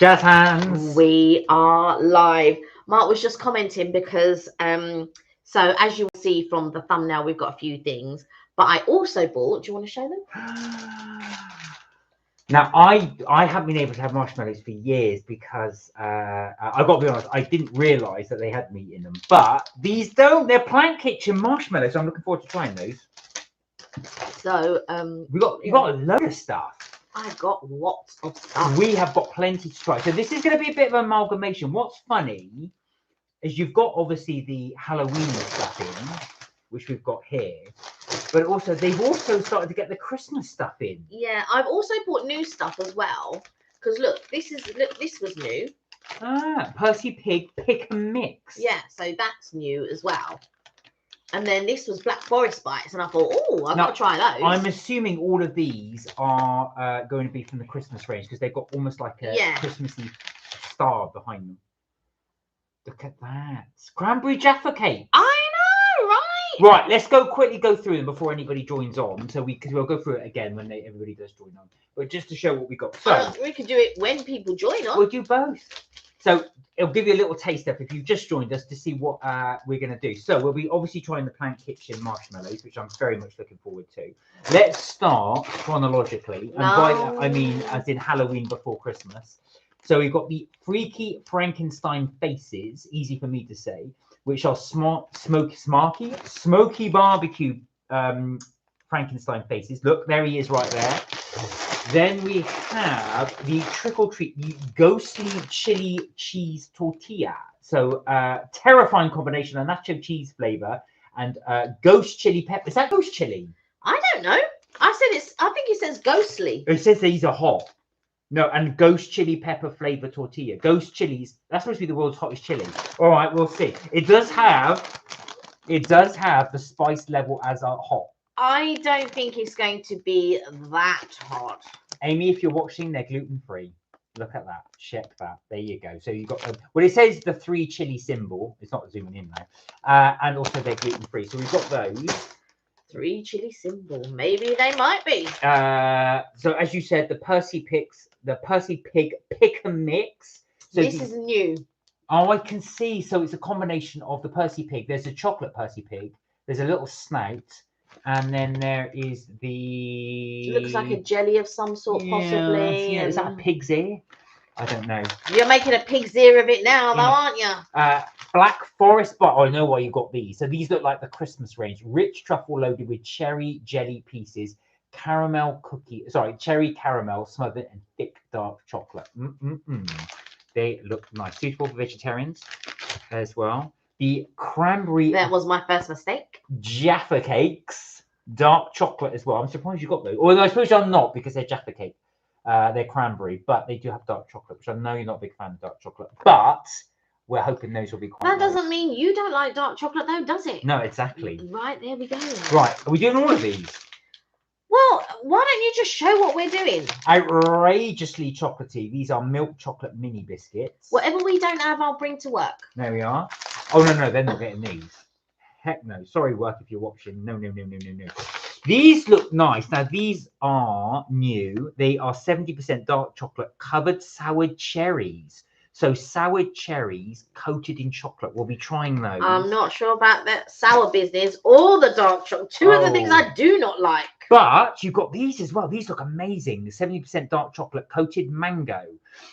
Jazz hands. We are live. Mark was just commenting because so as you will see from the thumbnail, we've got a few things, but I also bought, do you want to show them? Now I haven't been able to have marshmallows for years because I've got to be honest, I didn't realise that they had meat in them. But these don't, they're Plant Kitchen marshmallows, so I'm looking forward to trying those. So we got a load of stuff. I got lots of stuff. We have got plenty to try. So this is going to be a bit of an amalgamation. What's funny is you've got obviously the Halloween stuff in, which we've got here, but also they've also started to get the Christmas stuff in. Yeah, I've also bought new stuff as well. Because look, this was new. Percy Pig Pick and Mix. Yeah, so that's new as well. And then this was Black Forest Bites, and I thought, oh, I've got to try those. I'm assuming all of these are going to be from the Christmas range because they've got almost like a Christmassy star behind them. Look at that. Cranberry Jaffar cake. I know, right? Right, let's quickly go through them before anybody joins on. So we'll go through it again when everybody does join on. But just to show what we got. So we could do it when people join on. We'll do both. So it'll give you a little taste of if you've just joined us to see what we're going to do. So we'll be obviously trying the Plant Kitchen marshmallows, which I'm very much looking forward to. Let's start chronologically. And by that, I mean as in Halloween before Christmas. So we've got the Freaky Frankenstein faces, easy for me to say, which are smoky barbecue Frankenstein faces. Look, there he is right there. Then we have the Trick or Treat, the ghostly chili cheese tortilla. So terrifying combination of nacho cheese flavor and ghost chili pepper. Is that ghost chili? I don't know. I think it says ghostly. It says these are hot. No, and ghost chili pepper flavor tortilla. Ghost chilies. That's supposed to be the world's hottest chili. All right, we'll see. It does have the spice level as a hot. I don't think it's going to be that hot. Amy, if you're watching, they're gluten-free. Look at that. Check that. There you go. So you've got well, it says the 3 chili symbol. It's not zooming in now. And also they're gluten-free. So we've got those. 3 chili symbol. Maybe they might be. So as you said, the Percy Pig Pick and Mix. So this is new. Oh, I can see. So it's a combination of the Percy Pig. There's a chocolate Percy Pig. There's a little snout. And then there is the... It looks like a jelly of some sort, possibly. Yeah, is that a pig's ear? I don't know. You're making a pig's ear of it now, though, aren't you? Black Forest Bar. Oh, I know why you got these. So these look like the Christmas range. Rich truffle loaded with cherry jelly pieces, cherry caramel smothered in thick dark chocolate. They look nice. Suitable for vegetarians as well. The Cranberry... That was my first mistake. Jaffar cakes, dark chocolate as well. I'm surprised you got those. Although I suppose I'm not because they're Jaffar cake. They're cranberry, but they do have dark chocolate, which I know you're not a big fan of dark chocolate. But we're hoping those will be quite That doesn't mean you don't like dark chocolate, though, does it? No, exactly. Right, there we go. Right, are we doing all of these? Well, why don't you just show what we're doing? Outrageously chocolatey. These are milk chocolate mini biscuits. Whatever we don't have, I'll bring to work. There we are. Oh, no, they're not getting these. Heck no. Sorry, work, if you're watching. No. These look nice. Now, these are new. They are 70% dark chocolate covered soured cherries. So soured cherries coated in chocolate. We'll be trying those. I'm not sure about that sour business or the dark chocolate. Two of the things I do not like. But you've got these as well. These look amazing. 70% dark chocolate coated mango.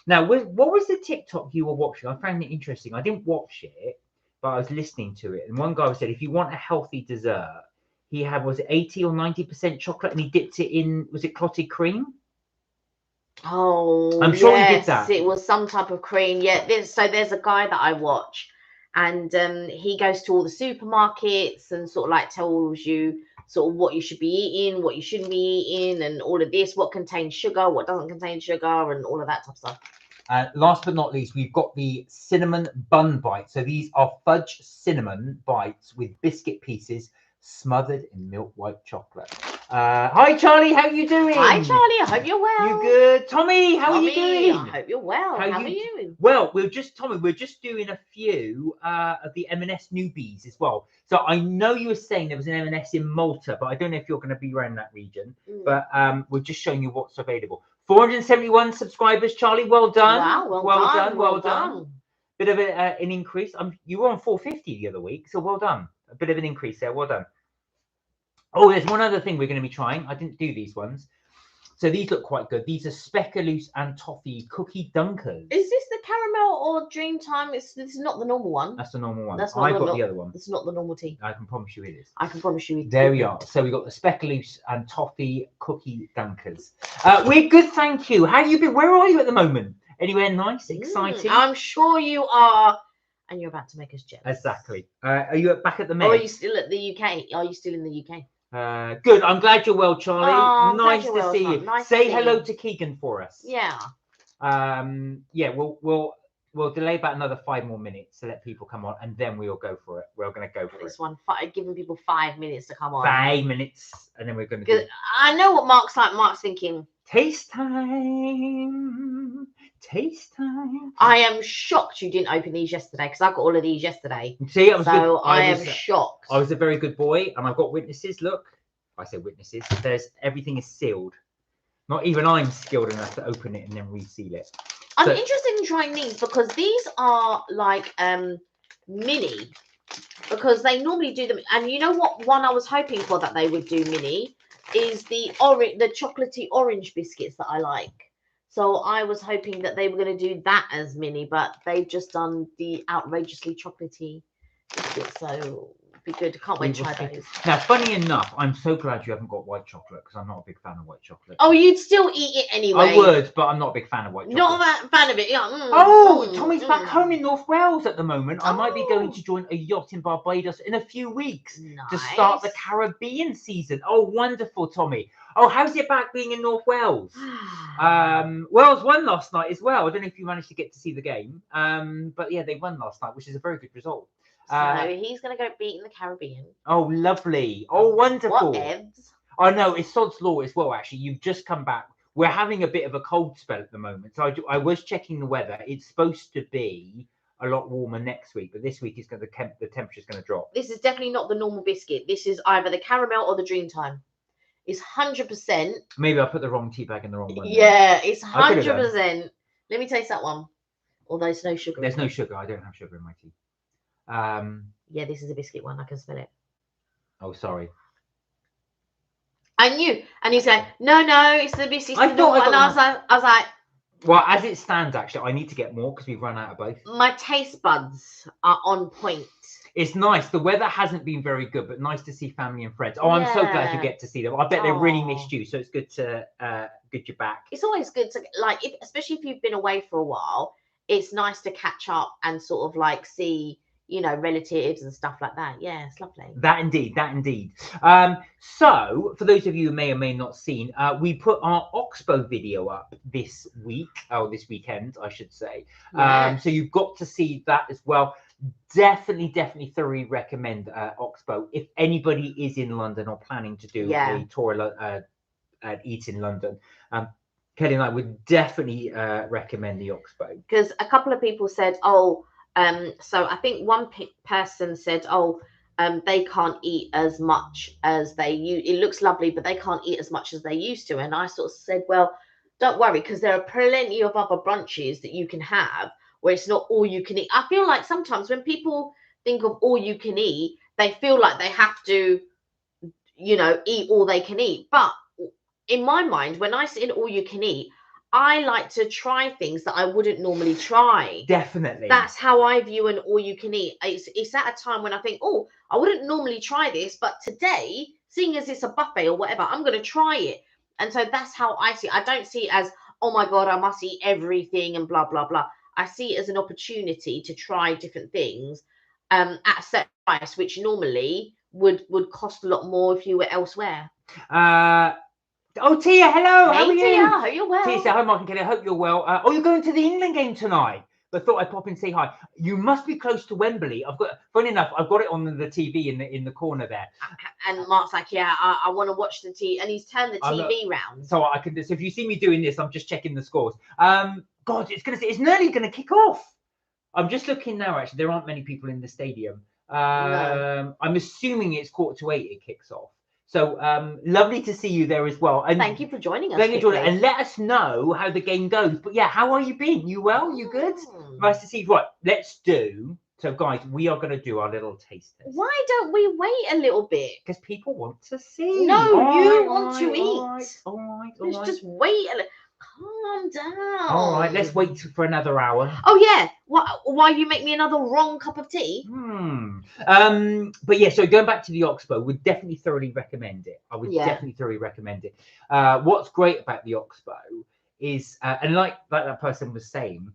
Now, what was the TikTok you were watching? I found it interesting. I didn't watch it, but I was listening to it. And one guy said, if you want a healthy dessert, he had, was it 80 or 90% chocolate, and he dipped it in, was it clotted cream? Oh, I'm sure he did that. It was some type of cream. Yeah, there's a guy that I watch, and he goes to all the supermarkets and sort of like tells you sort of what you should be eating, what you shouldn't be eating, and all of this, what contains sugar, what doesn't contain sugar, and all of that type of stuff. Last but not least, we've got the cinnamon bun bites. So these are fudge cinnamon bites with biscuit pieces smothered in milk white chocolate. Hi, Charlie. How you doing? Hi, Charlie. I hope you're well. You good? Tommy, how are you doing? I hope you're well. How are you? Well, we're just doing a few of the M&S newbies as well. So I know you were saying there was an M&S in Malta, but I don't know if you're going to be around that region. But we're just showing you what's available. 471 subscribers, Charlie. Well done. Wow, well done. Bit of an increase. You were on 450 the other week, so well done. A bit of an increase there. Well done. Oh, there's one other thing we're going to be trying. I didn't do these ones. So these look quite good. These are Speckaloos and Toffee Cookie Dunkers. Is this the caramel or Dreamtime? This is not the normal one. That's the normal one. That's not I got the other one. It's not the normal tea. I can promise you it is. I can promise you it is. There we are. So we got the Speckaloos and Toffee Cookie Dunkers. We're good, thank you. How have you been? Where are you at the moment? Anywhere nice, exciting? I'm sure you are. And you're about to make us jealous. Exactly. Are you back at the Met? Or are you still at the UK? Are you still in the UK? Good. I'm glad you're well, Charlie. Oh, nice to see you. Nice Say hello to Keegan for us. Yeah. Yeah. We'll delay about another 5 more minutes to let people come on, and then we'll go for it. We're going to go for this one. Giving people 5 minutes to come on. 5 minutes, and then we're going to. I know what Mark's like. Mark's thinking. Taste time. Taste time. I am shocked you didn't open these yesterday because I got all of these yesterday. See, I was so good. I am shocked. I was a very good boy, and I've got witnesses. Look, I say witnesses. Everything is sealed. Not even I'm skilled enough to open it and then reseal it. I'm interested in trying these because these are like mini, because they normally do them. And you know what? One I was hoping for that they would do mini is the chocolatey orange biscuits that I like. So I was hoping that they were going to do that as mini, but they've just done the outrageously chocolatey biscuits. So be good. Can't wait to try those. Now, funny enough, I'm so glad you haven't got white chocolate because I'm not a big fan of white chocolate. Oh, you'd still eat it anyway. I would, but I'm not a big fan of white chocolate. Not a fan of it. Yeah. Tommy's back home in North Wales at the moment. I might be going to join a yacht in Barbados in a few weeks to start the Caribbean season. Oh, wonderful, Tommy. Oh, how's it back being in North Wales? Wales won last night as well. I don't know if you managed to get to see the game. But yeah, they won last night, which is a very good result. So he's going to go beat in the Caribbean. Oh, lovely. Oh, wonderful. Whatevs. Oh, no, it's sod's law as well, actually. You've just come back. We're having a bit of a cold spell at the moment. So I was checking the weather. It's supposed to be a lot warmer next week, but this week is going to the temperature's going to drop. This is definitely not the normal biscuit. This is either the caramel or the Dreamtime. It's 100%. Maybe I put the wrong tea bag in the wrong one. Yeah, it's 100%. Let me taste that one. Although there's no sugar. There's no sugar. I don't have sugar in my tea. Yeah, this is a biscuit one. I can smell it. Oh, sorry. I knew, and he's like, no, it's the biscuit. I was like, well, as it stands, actually, I need to get more because we've run out of both. My taste buds are on point. It's nice. The weather hasn't been very good, but nice to see family and friends. Oh, I'm so glad you get to see them. I bet they really missed you, so it's good to get you back. It's always good to especially if you've been away for a while. It's nice to catch up and sort of like see, relatives and stuff like that. Yeah, it's lovely. That indeed. So for those of you who may or may not seen, we put our Oxbow video up this weekend, I should say. So you've got to see that as well. Definitely thoroughly recommend Oxbow if anybody is in London or planning to do a tour at Eat in London. Kelly and I would definitely recommend the Oxbow, because a couple of people said, so I think one person said, they can't eat as much as they used. It looks lovely, but they can't eat as much as they used to. And I sort of said, well, don't worry, because there are plenty of other brunches that you can have where it's not all you can eat. I feel like sometimes when people think of all you can eat, they feel like they have to, eat all they can eat. But in my mind, when I sit in all you can eat, I like to try things that I wouldn't normally try. Definitely. That's how I view an all you can eat. It's at a time when I think, I wouldn't normally try this, but today, seeing as it's a buffet or whatever, I'm going to try it. And so that's how I see it. I don't see it as, oh my God, I must eat everything and blah, blah, blah. I see it as an opportunity to try different things at a set price, which normally would cost a lot more if you were elsewhere. Tia, hello. Hey, how are you? Tia, hope you're well. Tia said, hi, Mark and Kelly. I hope you're well. You're going to the England game tonight. But thought I'd pop in and say hi. You must be close to Wembley. Funny enough, I've got it on the TV in the corner there. And Mark's like, yeah, I want to watch the TV, and he's turned the TV round. So I can. So if you see me doing this, I'm just checking the scores. God, it's nearly going to kick off. I'm just looking now. Actually, there aren't many people in the stadium. No. I'm assuming it's 7:45 it kicks off. So lovely to see you there as well. And thank you for joining us. thank you, Jordan. And let us know how the game goes. But yeah, how are you been? You well? You good? Nice to see you. Right, let's do. So guys, we are going to do our little taste test. Why don't we wait a little bit? Because people want to see. No, you want to eat. All right. Let's just wait a little. Calm down. All right, let's wait for another hour. Oh yeah. Why you make me another wrong cup of tea? But yeah, so going back to the Oxbow, would definitely thoroughly recommend it. I would definitely thoroughly recommend it. What's great about the Oxbow is, and like that person was saying,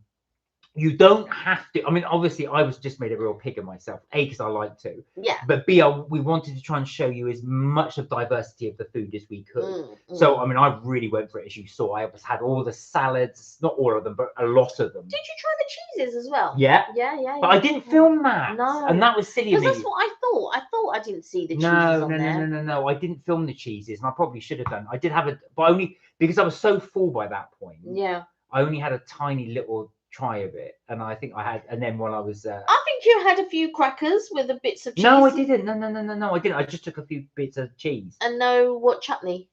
you don't have to. I mean, obviously, I was just made a real pig of myself. A, because I like to. Yeah. But B, we wanted to try and show you as much of diversity of the food as we could. So, I mean, I really went for it, as you saw. I had all the salads, not all of them, but a lot of them. Did you try the cheeses as well? Yeah. Yeah. But I didn't film that. No. And that was silly of me. Because that's what I thought. I thought I didn't see the cheeses on there. No. I didn't film the cheeses, and I probably should have done. I did have but only because I was so full by that point. Yeah. I only had a tiny little try of it, and I think I had, and then when I was I think you had a few crackers with the bits of cheese. No, I didn't. No, I didn't. I just took a few bits of cheese. And what chutney?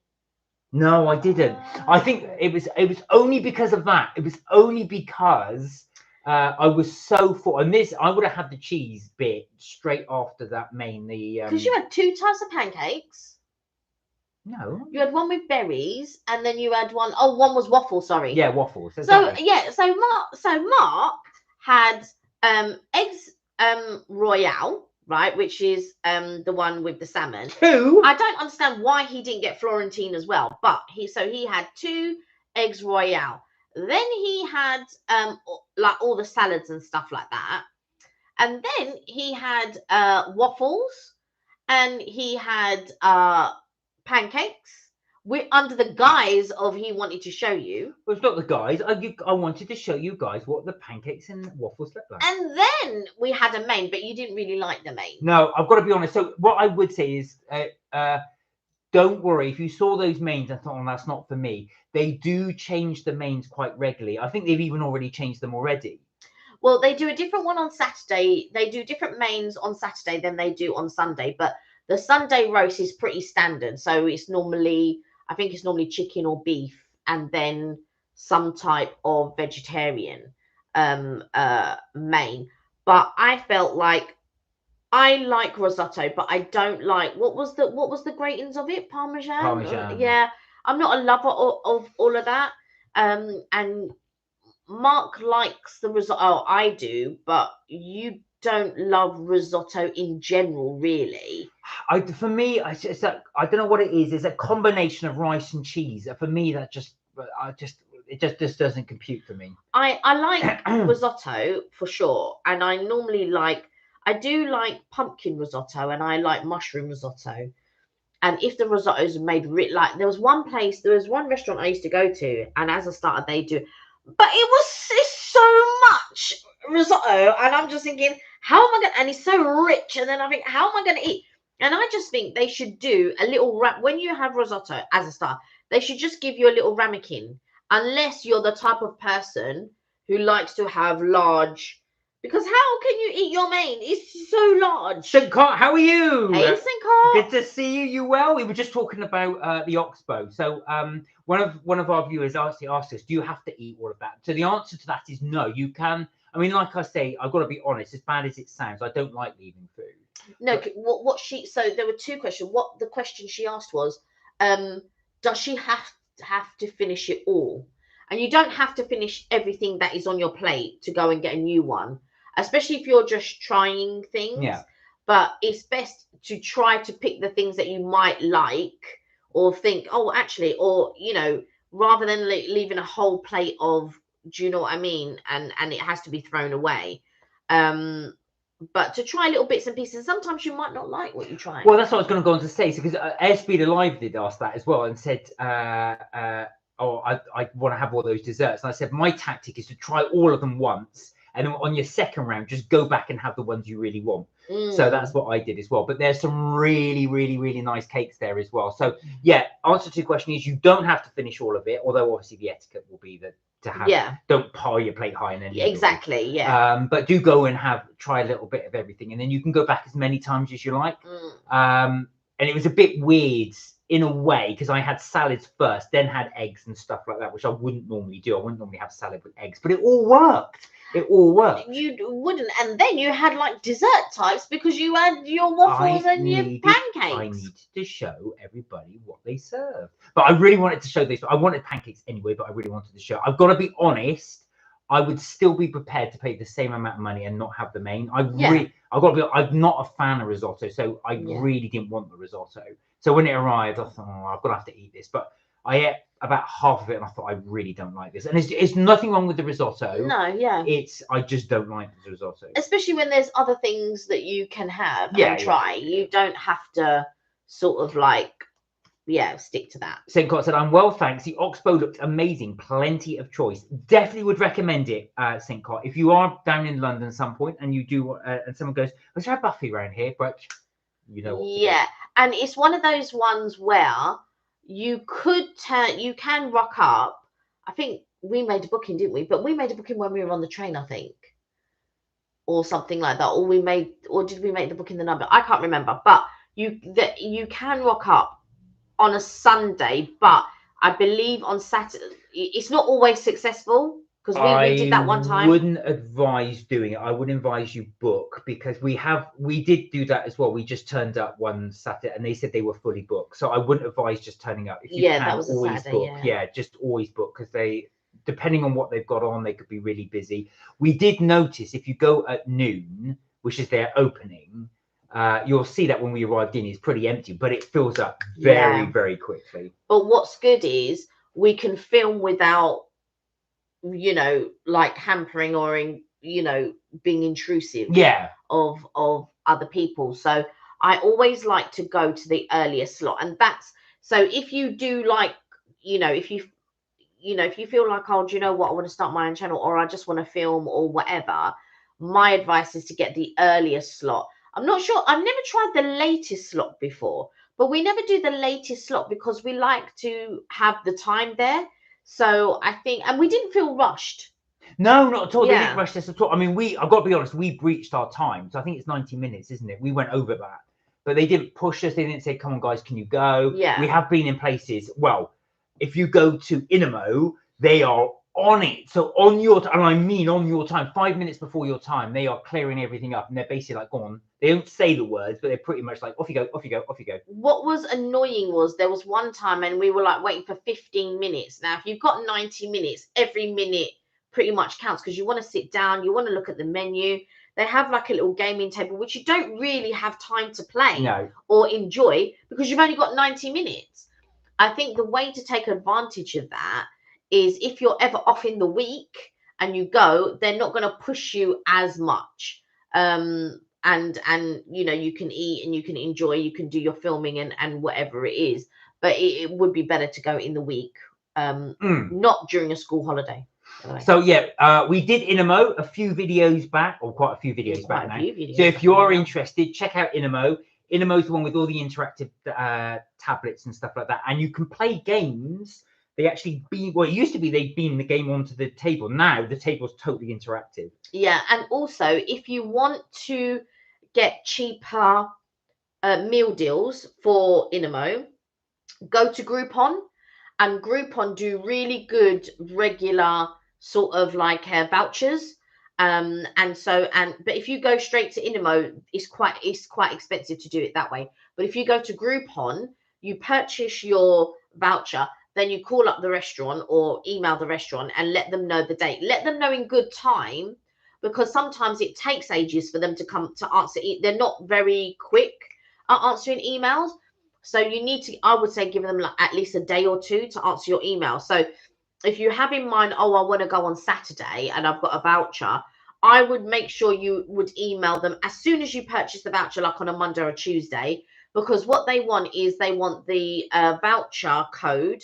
No, I didn't. I think it was only because of that. It was only because I was so full, and I would have had the cheese bit straight after that main. Because you had 2 types of pancakes. No. You had one with berries, and then you had one. Oh, one was waffle. Sorry. Yeah, waffles. So yeah, so Mark had eggs royale, right, which is the one with the salmon. 2. I don't understand why he didn't get Florentine as well, but he had 2 eggs royale. Then he had like all the salads and stuff like that, and then he had waffles, and he had pancakes. We're under the guise of he wanted to show you. Well, it's not the guys. I wanted to show you guys what the pancakes and waffles look like. And then we had a main, but you didn't really like the main. No, I've got to be honest. So what I would say is, don't worry. If you saw those mains and thought, oh, that's not for me, they do change the mains quite regularly. I think they've even already changed them already. Well, they do a different one on Saturday. They do different mains on Saturday than they do on Sunday, but the Sunday roast is pretty standard. So it's normally, I think it's normally chicken or beef, and then some type of vegetarian main. But I felt like I like risotto, but I don't like what was the gratings of it? Parmesan. Yeah, I'm not a lover of all of that. And Mark likes the risotto. Oh, I do, but you don't love risotto in general, really. For me, I don't know what it is. It's a combination of rice and cheese. For me, it just doesn't compute for me. I like risotto for sure, and I do like pumpkin risotto, and I like mushroom risotto. And if the risottos are made like there was one restaurant I used to go to, and as a starter they do, but it's so much risotto, and I'm just thinking, how am I gonna? And it's so rich, and then I think, how am I gonna eat? And I just think they should do a little when you have risotto as a starter. They should just give you a little ramekin, unless you're the type of person who likes to have large. Because how can you eat your main? It's so large. Sincart, how are you? Hey, Sincart. Good to see you. You well? We were just talking about the Oxbow. So one of our viewers actually asked us, do you have to eat all of that? So the answer to that is no. You can. I mean, like I say, I've got to be honest. As bad as it sounds, I don't like leaving food. No, but so there were 2 questions. What the question she asked was, does she have to finish it all? And you don't have to finish everything that is on your plate to go and get a new one, especially if you're just trying things. Yeah. But it's best to try to pick the things that you might like, or think, oh, actually, or, rather than leaving a whole plate of, do you know what I mean? And it has to be thrown away. But to try little bits and pieces, sometimes you might not like what you try. Well, that's what I was going to go on to say. So, because Airspeed Alive did ask that as well and said, I want to have all those desserts. And I said, my tactic is to try all of them once. And then on your second round, just go back and have the ones you really want. So that's what I did as well. But there's some really, really, really nice cakes there as well. So, yeah, answer to your question is you don't have to finish all of it. Although, obviously, the etiquette will be that to have, don't pile your plate high and then exactly, yeah. But do go and try a little bit of everything, and then you can go back as many times as you like. and it was a bit weird in a way because I had salads first, then had eggs and stuff like that, which I wouldn't normally do. I wouldn't normally have salad with eggs, but it all worked. It all worked. You wouldn't, and then you had like dessert types because you had your waffles and your pancakes. I needed to show everybody what they serve, but I really wanted to show this. I wanted pancakes anyway, but I really wanted to show. I've got to be honest. I would still be prepared to pay the same amount of money and not have the main. I've got to be. I'm not a fan of risotto, so I really didn't want the risotto. So when it arrived, I thought, oh, I'm gonna have to eat this. But I ate about half of it, and I thought, I really don't like this. And it's nothing wrong with the risotto. No, yeah. I just don't like the risotto. Especially when there's other things that you can have and try. You don't have to sort of like. Yeah, stick to that. St. Cott said, I'm well, thanks. The Oxbow looked amazing. Plenty of choice. Definitely would recommend it, St. Cott. If you are down in London at some point and you do, and someone goes, let's have Buffy around here, but you know what to do. And it's one of those ones where you can rock up. I think we made a booking, didn't we? But we made a booking when we were on the train, I think. Or something like that. Or did we make the booking the number? I can't remember. But you can rock up on a Sunday, but I believe on Saturday it's not always successful because we did that one time. I wouldn't advise doing it. I would advise you book because we did do that as well. We just turned up one Saturday and they said they were fully booked. So I wouldn't advise just turning up. If you can, that was always Saturday, book. Yeah, just always book because depending on what they've got on, they could be really busy. We did notice if you go at noon, which is their opening, you'll see that when we arrived in, it's pretty empty, but it fills up very, very quickly. But what's good is we can film without, like hampering or, being intrusive of other people. So I always like to go to the earlier slot. And so if you do like, if you feel like, oh, do you know what, I want to start my own channel or I just want to film or whatever, my advice is to get the earliest slot. I'm not sure. I've never tried the latest slot before, but we never do the latest slot because we like to have the time there. So I think, and we didn't feel rushed. No, not at all. They didn't rush us at all. I mean, I've got to be honest, we breached our time. So I think it's 90 minutes, isn't it? We went over that, but they didn't push us. They didn't say, come on, guys, can you go? Yeah. We have been in places. Well, if you go to Inamo, they are on it. So on your time, and I mean on your time, 5 minutes before your time, they are clearing everything up and they're basically like, go on. They don't say the words, but they're pretty much like, off you go, off you go, off you go. What was annoying was there was one time and we were like waiting for 15 minutes. Now, if you've got 90 minutes, every minute pretty much counts because you want to sit down, you want to look at the menu. They have like a little gaming table, which you don't really have time to play or enjoy because you've only got 90 minutes. I think the way to take advantage of that is if you're ever off in the week and you go, they're not going to push you as much. And you can eat and you can enjoy, you can do your filming and whatever it is. But it would be better to go in the week, not during a school holiday. So we did Inamo a few videos back, or quite a few videos back now. So if you are interested, check out Inamo. Inamo's the one with all the interactive tablets and stuff like that. And you can play games. They actually it used to be they beam the game onto the table. Now the table's totally interactive. Yeah, and also if you want to get cheaper meal deals for Inamo, go to Groupon, and Groupon do really good regular sort of like vouchers. But if you go straight to Inamo, it's quite expensive to do it that way. But if you go to Groupon, you purchase your voucher. Then you call up the restaurant or email the restaurant and let them know the date. Let them know in good time because sometimes it takes ages for them to come to answer. They're not very quick at answering emails. So you need to, I would say, give them like at least a day or two to answer your email. So if you have in mind, oh, I want to go on Saturday and I've got a voucher, I would make sure you would email them as soon as you purchase the voucher, like on a Monday or a Tuesday. Because what they want is they want the voucher code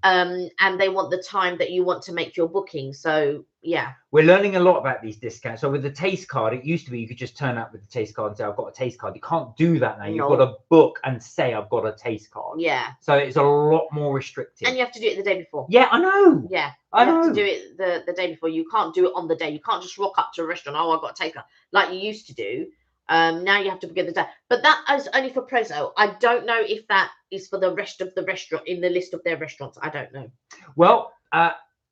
and they want the time that you want to make your booking. So, yeah. We're learning a lot about these discounts. So with the taste card, it used to be you could just turn up with the taste card and say, I've got a taste card. You can't do that now. You've got to book and say, I've got a taste card. Yeah. So it's a lot more restrictive. And you have to do it the day before. Yeah, I know. Yeah. You have to do it the day before. You can't do it on the day. You can't just rock up to a restaurant. Oh, I've got a taste card. Like you used to do. Now you have to get the taste. But that is only for Prezzo. I don't know if that is for the rest of the restaurant in the list of their restaurants. I don't know. Well,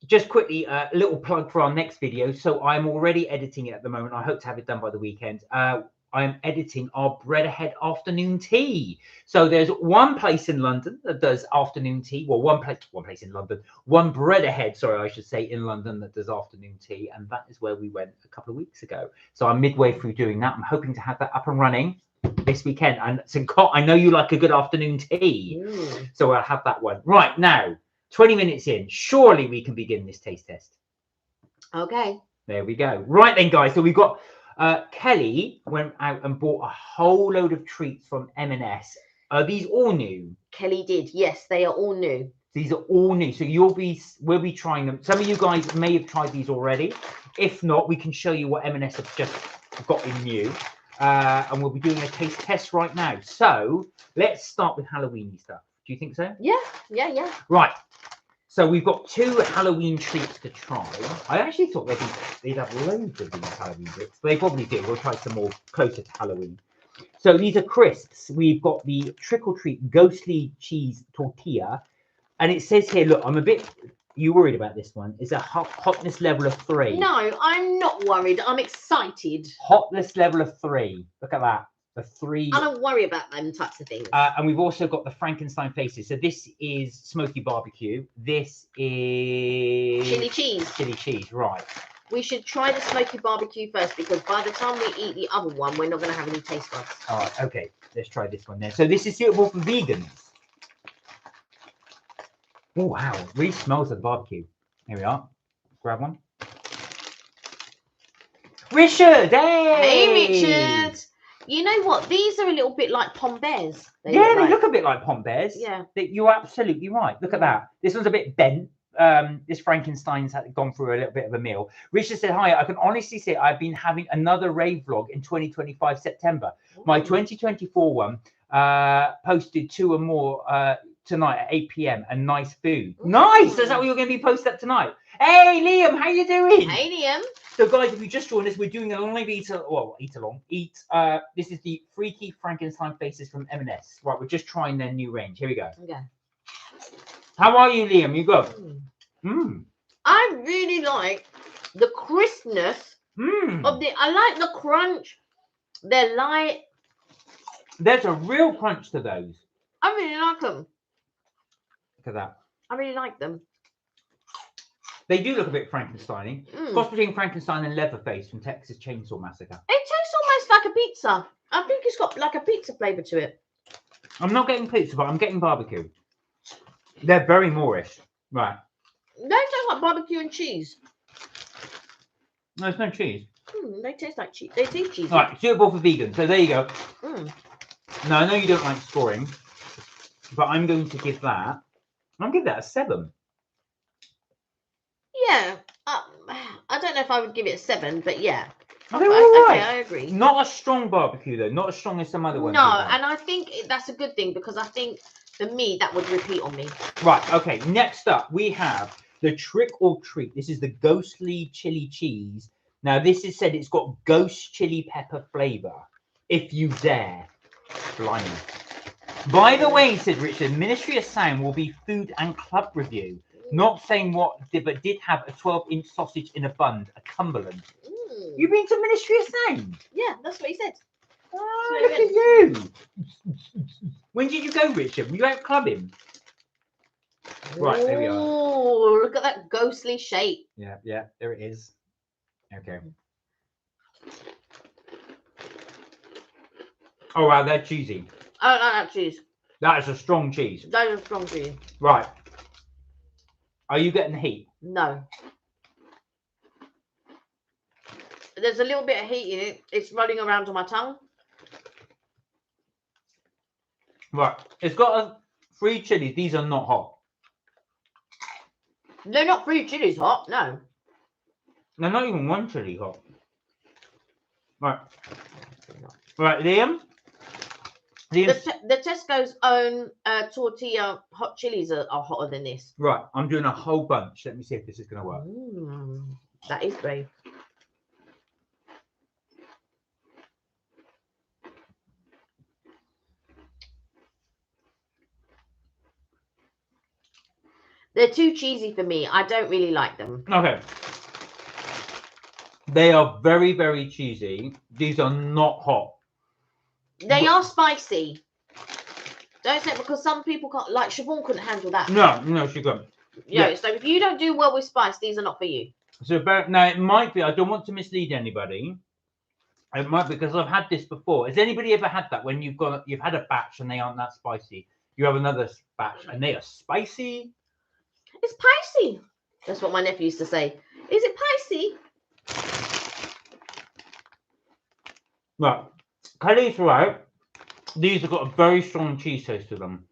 just quickly, a little plug for our next video. So I'm already editing it at the moment. I hope to have it done by the weekend. I'm editing our bread ahead afternoon tea. So there's one place in London that does afternoon tea. Well, one place in London, one bread ahead, sorry, I should say, in London that does afternoon tea. And that is where we went a couple of weeks ago. So I'm midway through doing that. I'm hoping to have that up and running this weekend. And so I know you like a good afternoon tea. So I'll have that one. Right now, 20 minutes in, surely we can begin this taste test. Okay. There we go. Right then, guys. So we've got Kelly went out and bought a whole load of treats from M&S. Are these all new? Kelly did. Yes, they are all new. These are all new. So we'll be trying them. Some of you guys may have tried these already. If not, we can show you what M&S have just got in new. And we'll be doing a taste test right now. So let's start with Halloweeny stuff. Do you think so? Yeah. Right. So we've got 2 Halloween treats to try. I actually thought they'd have loads of these Halloween bits. They probably do. We'll try some more closer to Halloween. So these are crisps. We've got the Trick or Treat Ghostly Cheese Tortilla. And it says here, look, I'm a bit... You worried about this one? It's a hotness level of 3. No, I'm not worried. I'm excited. Hotness level of 3. Look at that. The 3. I don't worry about them types of things. And we've also got the Frankenstein faces. So this is smoky barbecue. This is chili cheese. Chili cheese, right. We should try the smoky barbecue first because by the time we eat the other one, we're not going to have any taste buds. All right, okay. Let's try this one then. So this is suitable for vegans. Oh, wow. It really smells like barbecue. Here we are. Grab one. Richard! Hey, Richard! You know what? These are a little bit like Pom Bears. They look a bit like Pom Bears. Yeah. You're absolutely right. Look at that. This one's a bit bent. This Frankenstein's gone through a little bit of a meal. Richard said, hi, I can honestly say I've been having another rave vlog in 2025 September. Ooh. My 2024 one posted 2 or more tonight at 8 p.m. and nice food. Ooh. Nice! Is that what you're going to be posted up tonight? Hey, Liam, how you doing? Hey, Liam. So, guys, if you just joined us, we're doing a live this is the Freaky Frankenstein faces from M&S. Right, we're just trying their new range. Here we go. Okay. How are you, Liam? You go. I really like the crispness of the. I like the crunch. They're light. There's a real crunch to those. I really like them. Look at that. I really like them. They do look a bit Frankenstein-y. Cross between Frankenstein and Leatherface from Texas Chainsaw Massacre. It tastes almost like a pizza. I think it's got like a pizza flavour to it. I'm not getting pizza, but I'm getting barbecue. They're very Moorish. Right. They taste like barbecue and cheese. No, there's no cheese. They taste like cheese. They taste cheesy. Right, suitable for vegan. So there you go. Now, I know you don't like scoring, but I'm going to give that... I'm going to give that a 7. Yeah. I don't know if I would give it a 7, but yeah. Okay, right. I agree. Not a strong barbecue, though. Not as strong as some other ones. No, and I think that's a good thing because I think, for me, that would repeat on me. Right, okay. Next up, we have the Trick or Treat. This is the Ghostly Chili Cheese. Now, this is said it's got ghost chili pepper flavour. If you dare. Blimey. By the way, said Richard, Ministry of Sound will be food and club review. Not saying what, but did have a 12-inch sausage in a bun, a Cumberland. You've been to Ministry of Sound? Yeah, that's what he said. Oh, look at you. When did you go, Richard? Were you out clubbing? Right, there we are. Oh, look at that ghostly shape. Yeah, there it is. Okay. Oh, wow, they're cheesy. I don't like that cheese. That is a strong cheese. That is a strong cheese. Right. Are you getting the heat? No. There's a little bit of heat in it. It's running around on my tongue. Right. It's got 3 chilies. These are not hot. They're not 3 chilies hot, no. They're not even 1 chili hot. Right. Right, Liam? The Tesco's own tortilla hot chilies are hotter than this. Right, I'm doing a whole bunch. Let me see if this is going to work. That is brave. They're too cheesy for me. I don't really like them. Okay. They are very, very cheesy. These are not hot. They are spicy. Don't say it, because some people can't, like Siobhan couldn't handle that. No, she couldn't. Yeah. So if you don't do well with spice, these are not for you. So now it might be, I don't want to mislead anybody. It might be because I've had this before. Has anybody ever had that when you've had a batch and they aren't that spicy? You have another batch and they are spicy? It's spicy. That's what my nephew used to say. Is it spicy? Right. Kelly's right. These have got a very strong cheese taste to them.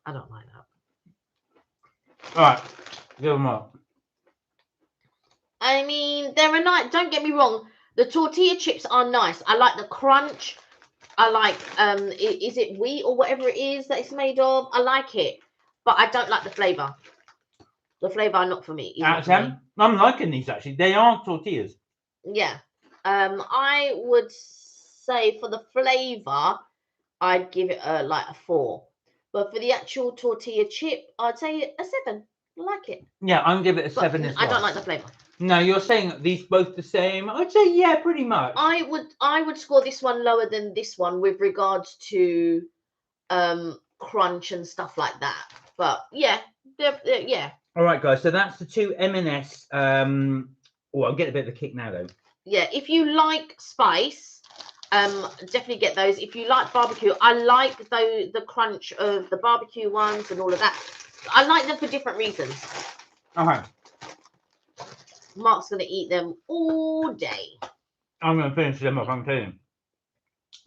I don't like that. All right. Give them up. I mean, they're a nice. Don't get me wrong. The tortilla chips are nice. I like the crunch. I like is it wheat or whatever it is that it's made of? I like it, but I don't like the flavor. The flavor are not for me. I'm liking these actually. They are tortillas. Yeah. I would say for the flavor, I'd give it a 4. But for the actual tortilla chip, I'd say a 7. I like it. Yeah, I'm gonna give it a 7 as well. I don't like the flavor. No, you're saying these both the same? I'd say yeah, pretty much. I would score this one lower than this one with regards to crunch and stuff like that. But yeah, yeah. All right, guys. So that's the two M&S. Oh, I'm getting a bit of a kick now, though. Yeah, if you like spice, definitely get those. If you like barbecue, I like the crunch of the barbecue ones and all of that. I like them for different reasons. Okay. Mark's gonna eat them all day. I'm gonna finish them off. I'm telling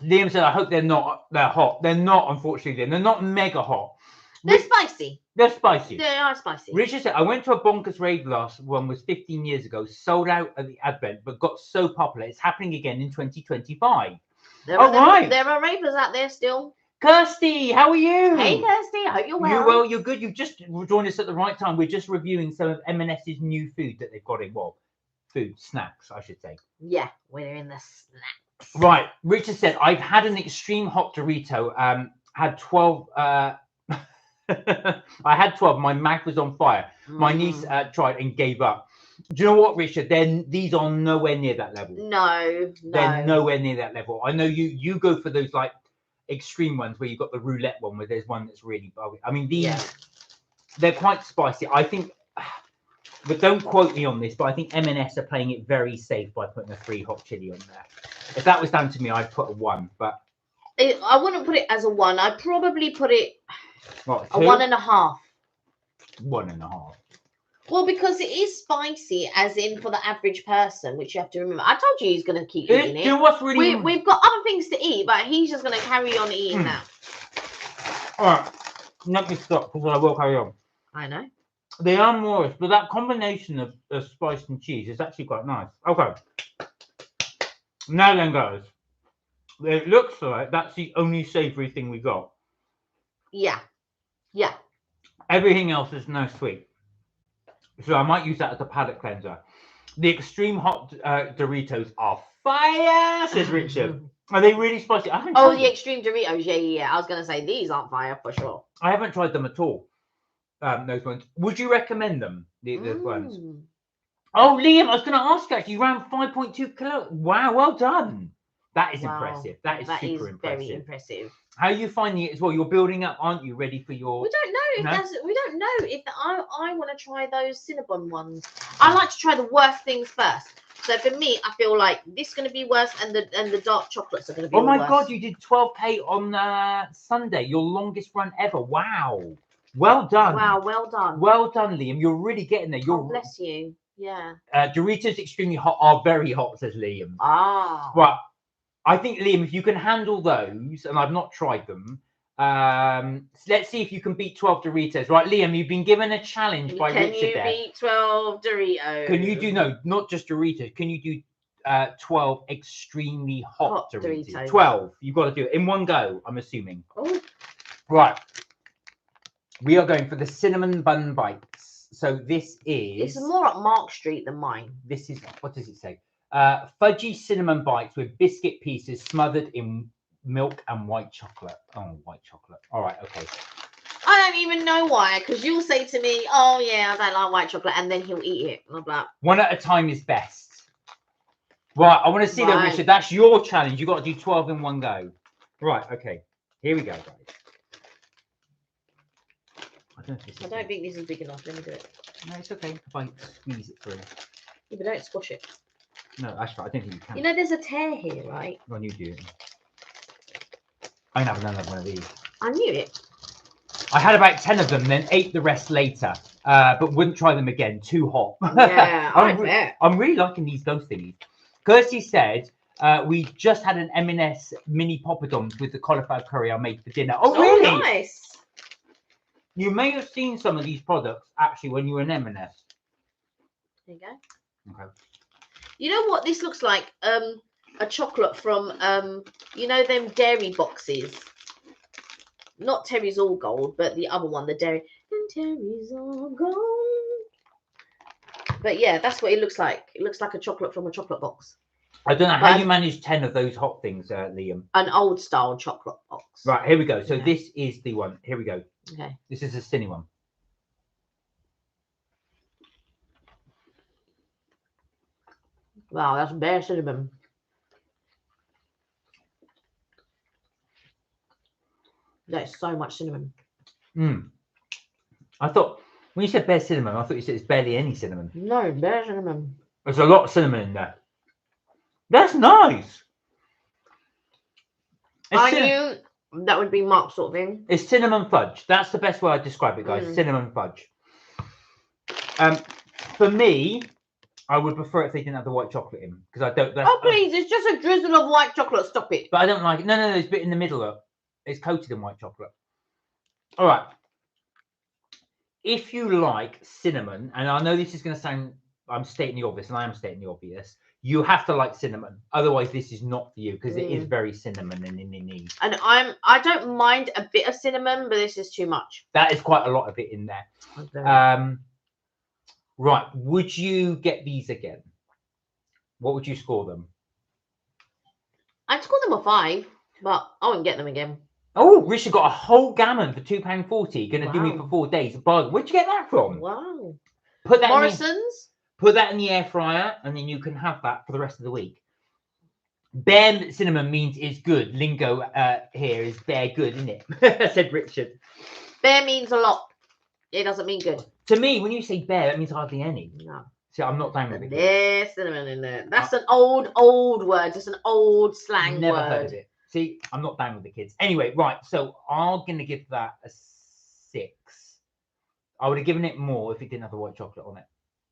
you. Liam said, "I hope they're hot. They're not, unfortunately. They're not mega hot. They're spicy. They're spicy. They are spicy." Richard said, "I went to a bonkers rave last one was 15 years ago, sold out at the Advent, but got so popular. It's happening again in 2025. There are ravers out there still. Kirsty, how are you? Hey, Kirsty. I hope you're well. You're well. You're good. You've just joined us at the right time. We're just reviewing some of M&S's new food that they've got in. Well, snacks, I should say. Yeah, we're in the snacks. Right. Richard said, I've had an extreme hot Dorito. Had 12. I had 12. My mouth was on fire. My niece tried and gave up. Do you know what, Richard? These are nowhere near that level. No. They're nowhere near that level. I know you go for those like extreme ones where you've got the roulette one where there's one that's really buggy. I mean, these they're quite spicy. I think, but don't quote me on this, but I think M&S are playing it very safe by putting a 3 hot chili on there. If that was down to me, I'd put a 1, but I wouldn't put it as a 1. I'd probably put it what, a 1.5. 1.5. Well, because it is spicy, as in for the average person, which you have to remember. I told you he's going to keep eating it. Do you know what's really... We've got other things to eat, but he's just going to carry on eating that. All right, let me stop because I will carry on. I know. They are moist, but that combination of spice and cheese is actually quite nice. Okay. Now then, guys. It looks like that's the only savoury thing we got. Yeah. Yeah. Everything else is now sweet. So I might use that as a palate cleanser. The extreme hot Doritos are fire, says Richard. Are they really spicy? The extreme Doritos. Yeah. I was going to say these aren't fire for sure. I haven't tried them at all. Those ones. Would you recommend them? Those ones. Oh, Liam, I was going to ask actually. You ran 5.2 kilos. Wow, well done. That is impressive. That is super impressive. Very impressive. How are you finding it as well? You're building up, aren't you? Ready for your... We don't know if I want to try those Cinnabon ones. I like to try the worst things first. So for me, I feel like this is going to be worse, and the dark chocolates are going to be worse. Oh my God, you did 12K on Sunday. Your longest run ever. Wow. Well done. Wow, well done. Well done, Liam. You're really getting there. Oh, bless you. Yeah. Doritos extremely hot are very hot, says Liam. Ah. Right. I think, Liam, if you can handle those, and I've not tried them, let's see if you can beat 12 Doritos. Right, Liam, you've been given a challenge by Richard there. Can you beat 12 Doritos? Can you do, no, not just Doritos. Can you do 12 extremely hot Doritos? 12. You've got to do it in one go, I'm assuming. Oh. Right. We are going for the cinnamon bun bites. So this is... It's more up Mark Street than mine. This is, what does it say? Fudgy cinnamon bites with biscuit pieces smothered in milk and white chocolate. Oh, white chocolate. All right, okay. I don't even know why, because you'll say to me, oh yeah, I don't like white chocolate, and then he'll eat it. And I'm like, one at a time is best. Right, I want to see that, Richard. That's your challenge. You've got to do 12 in one go. Right, okay. Here we go, guys. I don't think this is big enough. Let me do it. No, it's okay if I squeeze it through. Yeah, but don't squash it. No, that's right. I don't think you can. You know, there's a tear here, right? Well, you do. I have another one of these. I knew it. I had about 10 of them, then ate the rest later, but wouldn't try them again. Too hot. Yeah, I bet. I'm really liking these ghost thingies. Kirsty said, we just had an M&S mini poppadoms with the cauliflower curry I made for dinner. Oh, really? Oh, nice. You may have seen some of these products actually when you were in M&S. There you go. Okay. You know what this looks like? A chocolate from you know them dairy boxes. Not Terry's All Gold, but the other one, the dairy. And Terry's All Gold. But yeah, that's what it looks like. It looks like a chocolate from a chocolate box. I don't know how you manage 10 of those hot things, Liam. An old style chocolate box. Right, here we go. So this is the one. Here we go. Okay. This is a cine one. Wow, that's bare cinnamon. That's so much cinnamon. I thought, when you said bare cinnamon, I thought you said it's barely any cinnamon. No, bare cinnamon. There's a lot of cinnamon in there. That's nice. I knew that would be Mark's sort of thing. It's cinnamon fudge. That's the best way I describe it, guys. Cinnamon fudge. For me, I would prefer if they didn't have the white chocolate in, because I don't. Oh please! It's just a drizzle of white chocolate. Stop it. But I don't like it. No. It's a bit in the middle of. It's coated in white chocolate. All right. If you like cinnamon, and I know this is going to sound, I'm stating the obvious, and I am stating the obvious. You have to like cinnamon, otherwise this is not for you, because it is very cinnamon and in. And I don't mind a bit of cinnamon, but this is too much. That is quite a lot of it in there. Okay. Right, would you get these again? What would you score them? I'd score them a 5, but I wouldn't get them again. Oh, Richard got a whole gammon for £2.40. Going to do me for 4 days. Bargain. Where'd you get that from? Wow. Put that Morrison's. Put that in the air fryer, and then you can have that for the rest of the week. Bare cinnamon means it's good. Lingo here is bare good, isn't it? Said Richard. Bare means a lot. It doesn't mean good. To me, when you say bare, that means hardly any. No. See, I'm not down with it. There's cinnamon in there. That's an old word. Just an old slang word. Never heard of it. See, I'm not down with the kids. Anyway, right. So I'm going to give that a 6. I would have given it more if it didn't have the white chocolate on it.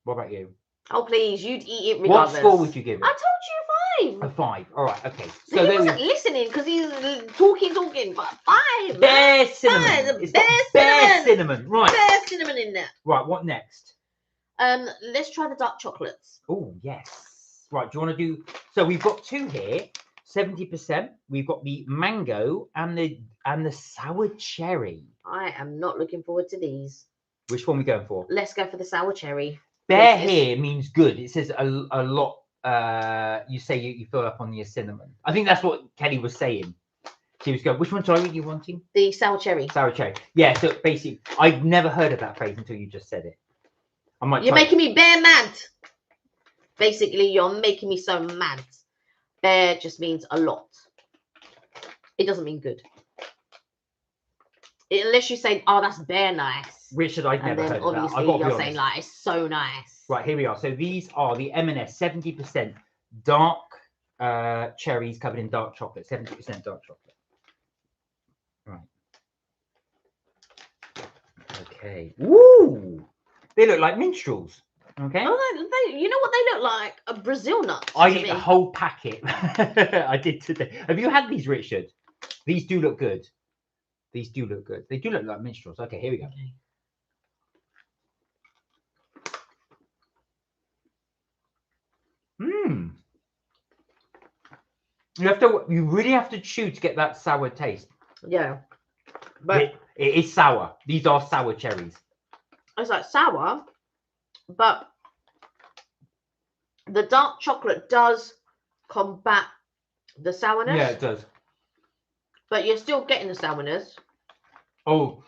What about you? Oh, please. You'd eat it regardless. What score would you give it? I told you 5. A 5. All right. Okay. So he wasn't listening because he's talking. But 5. Bare cinnamon. It's bare cinnamon. Right. Bare cinnamon in there. Right. What next? Let's try the dark chocolates. Oh, yes. Right. Do you want to do? So we've got 2 here. 70%. We've got the mango and the sour cherry. I am not looking forward to these. Which one are we going for? Let's go for the sour cherry. Bare here means good. It says a lot. You say you fill up on your cinnamon. I think that's what Kelly was saying. She was going, which one, sorry, were you wanting? The sour cherry. Sour cherry. Yeah, so basically, I'd never heard of that phrase until you just said it. You're making me bare mad. Basically, you're making me so mad. Bare just means a lot. It doesn't mean good. Unless you say, oh, that's bare nice. Richard, I'd never heard of that. Obviously, you're saying, like, it's so nice. Right, here we are. So these are the M&S 70% dark cherries covered in dark chocolate. 70% dark chocolate. Right. Okay. Woo! They look like minstrels. Okay. Oh, you know what they look like? A Brazil nut. I ate a whole packet. I did today. Have you had these, Richard? These do look good. These do look good. They do look like minstrels. Okay, here we go. Okay. You really have to chew to get that sour taste. Yeah. But it is sour. These are sour cherries. It's like sour, but the dark chocolate does combat the sourness. Yeah, it does. But you're still getting the sourness. Oh,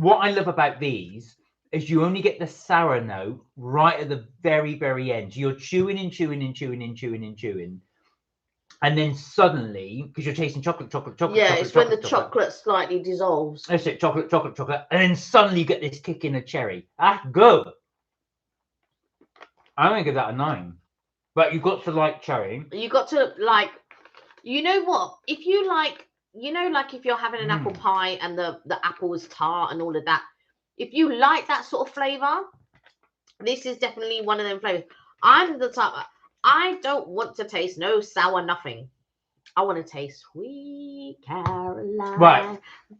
What I love about these is you only get the sour note right at the very, very end. You're chewing and chewing and chewing and chewing and chewing. And then suddenly, because you're tasting chocolate. Yeah, it's when the chocolate slightly dissolves. That's it, chocolate. And then suddenly you get this kick in of cherry. That's good. I'm going to give that a 9. But you've got to like cherry. You got to like, you know what? If you like, you know, like if you're having an apple pie and the apple is tart and all of that, if you like that sort of flavour, this is definitely one of them flavours. I'm the type, I don't want to taste no sour nothing. I want to taste sweet Caroline. Right.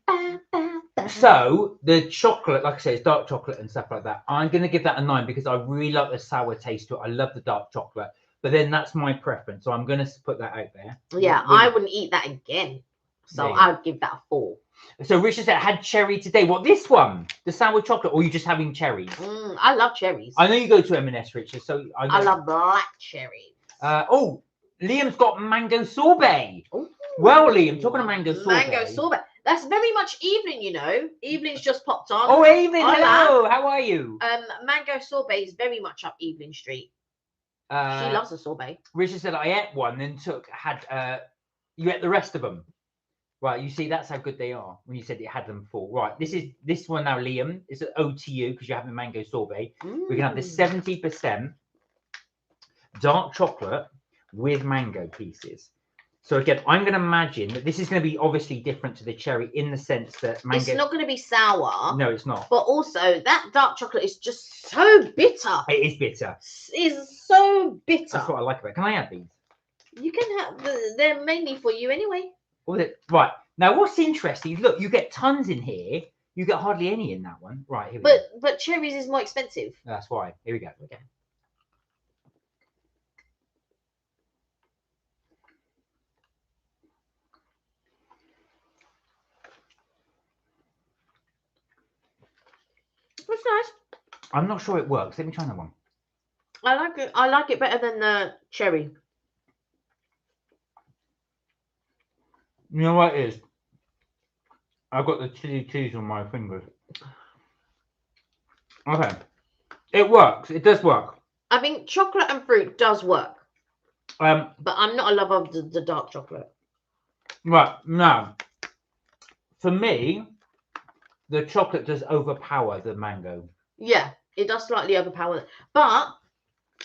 Ba, ba, ba. So the chocolate, like I say, it's dark chocolate and stuff like that. I'm going to give that a 9 because I really like the sour taste to it. I love the dark chocolate. But then that's my preference. So I'm going to put that out there. Yeah, I wouldn't eat that again. So I'd give that a 4. So Richard said, had cherry today. What, this one? The sour chocolate? Or are you just having cherries? I love cherries. I know you go to M&S, Richard. So I love black cherries. Oh, Liam's got mango sorbet. Ooh. Well, Liam, talking of mango sorbet. Mango sorbet. That's very much evening, you know. Evening's just popped on. Oh, Evelyn, hello. How are you? Mango sorbet is very much up Evelyn Street. She loves a sorbet. Richard said, I ate one, then you ate the rest of them. Right, you see, that's how good they are when you said you had them full. Right, this one now, Liam, is an O to you because you're having mango sorbet. We can have the 70% dark chocolate with mango pieces. So again, I'm going to imagine that this is going to be obviously different to the cherry in the sense that mango... It's not going to be sour. No, it's not. But also, that dark chocolate is just so bitter. It is bitter. It's so bitter. That's what I like about it. Can I add these? You can have... They're mainly for you anyway. Right. Now, what's interesting is, look, you get tons in here. You get hardly any in that one. Right, here we go. But cherries is more expensive. That's why. Here we go. Okay. That's nice. I'm not sure it works. Let me try another one. I like it. I like it better than the cherry. You know what it is? I've got the chili cheese on my fingers. Okay. It works. It does work. I think chocolate and fruit does work. But I'm not a lover of the dark chocolate. Right. Now, for me, the chocolate does overpower the mango. Yeah, it does slightly overpower it. But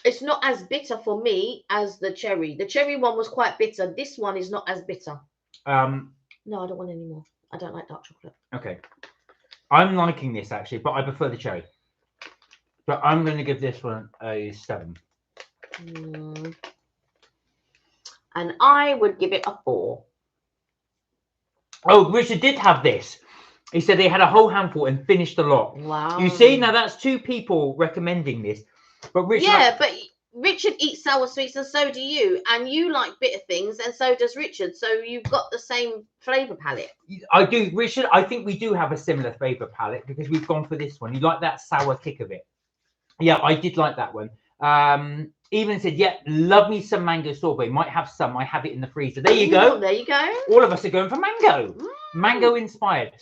it's not as bitter for me as the cherry. The cherry one was quite bitter. This one is not as bitter. No, I don't want any more. I don't like dark chocolate. Okay. I'm liking this actually, but I prefer the cherry. But I'm going to give this one a 7. And I would give it a 4. Oh, Richard did have this. He said they had a whole handful and finished a lot. Wow. You see, now that's 2 people recommending this. But Richard... Yeah, but Richard eats sour sweets and so do you. And you like bitter things and so does Richard. So you've got the same flavour palette. I do. Richard, I think we do have a similar flavour palette because we've gone for this one. You like that sour kick of it. Yeah, I did like that one. Even said, yeah, love me some mango sorbet. Might have some. I have it in the freezer. There you go. There you go. All of us are going for mango. Mango inspired.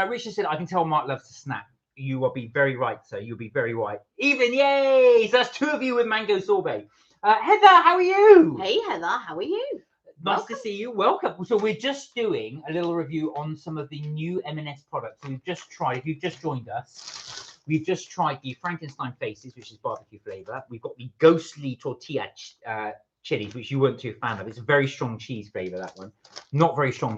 Richard said, I can tell Mark loves to snack. You will be very right, sir. You'll be very right. Even, yay! So that's 2 of you with mango sorbet. Heather, how are you? Hey, Heather, how are you? Nice to see you. Welcome. So we're just doing a little review on some of the new M&S products we've just tried. If you've just joined us, we've just tried the Frankenstein Faces, which is barbecue flavour. We've got the Ghostly Tortilla chilies, which you weren't too a fan of. It's a very strong cheese flavour, that one. Not very strong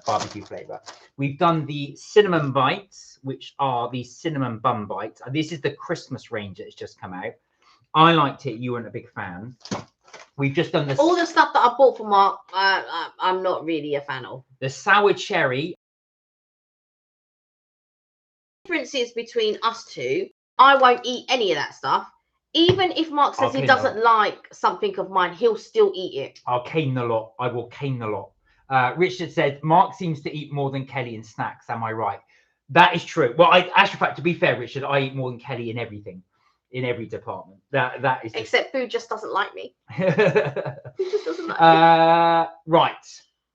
barbecue flavour. We've done the Cinnamon Bites, which are the Cinnamon Bun Bites. This is the Christmas range that's just come out. I liked it. You weren't a big fan. We've just done this. All the stuff that I bought for Mark, I'm not really a fan of. The Sour Cherry. The difference is between us two, I won't eat any of that stuff. Even if Mark says he doesn't like something of mine, he'll still eat it. I'll cane the lot. I will cane the lot. Richard said, Mark seems to eat more than Kelly in snacks. Am I right? That is true. Well, actually, in fact, to be fair, Richard, I eat more than Kelly in everything, in every department. That is. Except food just doesn't like me. Food just doesn't like me. Right.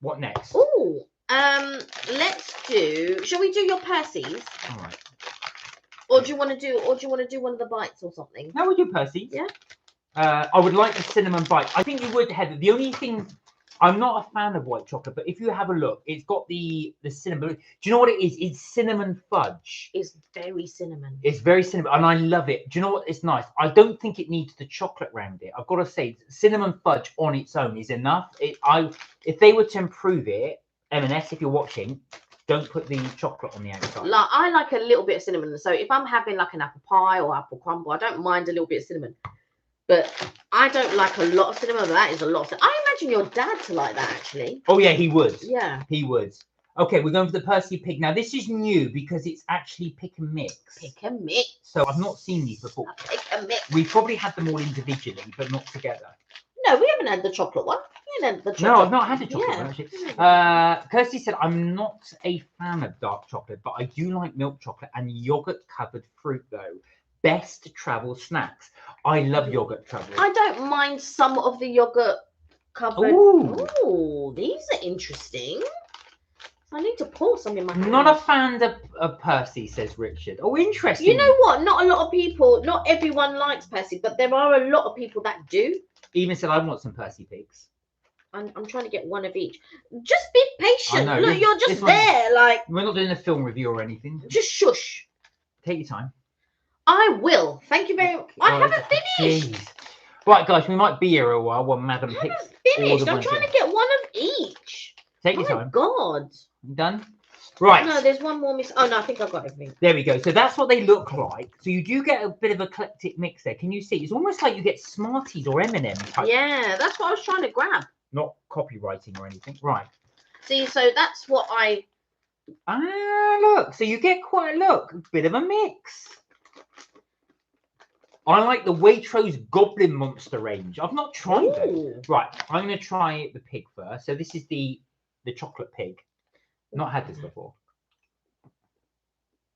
What next? Oh, let's do. Shall we do your Percy's? All right. Or do you want to do one of the bites or something? No, we do Percy. Yeah. I would like the cinnamon bite. I think you would, Heather. The only thing, I'm not a fan of white chocolate, but if you have a look, it's got the cinnamon. Do you know what it is? It's cinnamon fudge. It's very cinnamon. It's very cinnamon, and I love it. Do you know what? It's nice. I don't think it needs the chocolate around it. I've got to say, cinnamon fudge on its own is enough. If they were to improve it, M&S, if you're watching, don't put the chocolate on the outside. Like, I like a little bit of cinnamon. So if I'm having like an apple pie or apple crumble, I don't mind a little bit of cinnamon. But I don't like a lot of cinnamon. But that is a lot. I imagine your dad to like that, actually. Oh, yeah, he would. Yeah. He would. Okay, we're going for the Percy Pig. Now, this is new because it's actually pick and mix. Pick and mix. So I've not seen these before. Pick and mix. We probably had them all individually, but not together. No, we haven't had the chocolate one. No, I've not had the chocolate one, actually. Kirsty said, I'm not a fan of dark chocolate, but I do like milk chocolate and yogurt-covered fruit, though. Best travel snacks. I love yogurt travel. I don't mind some of the yogurt covered. Ooh, these are interesting. I need to pour some in my hand. Not a fan of Percy, says Richard. Oh, interesting. You know what? Not a lot of people, not everyone likes Percy, but there are a lot of people that do. Even said, I want some Percy Pigs. I'm trying to get one of each. Just be patient. Know, Look, you're just there. Like, we're not doing a film review or anything. Just shush. Take your time. I will. Thank you very much. I haven't finished. Geez. Right, guys, we might be here a while while Madam picks. Finished. I'm trying to get one of each. Take your time. God. You done? Right. No, there's one more miss. Oh no, I think I've got everything. There we go. So that's what they look like. So you do get a bit of eclectic mix there. Can you see? It's almost like you get Smarties or M&M type. Yeah, that's what I was trying to grab. Not copywriting or anything. Right. See, so that's what I. Look. So you get quite a bit of a mix. I like the Waitrose Goblin Monster range. I've not tried them. Right. I'm going to try the pig first. So this is the chocolate pig. Not had this before.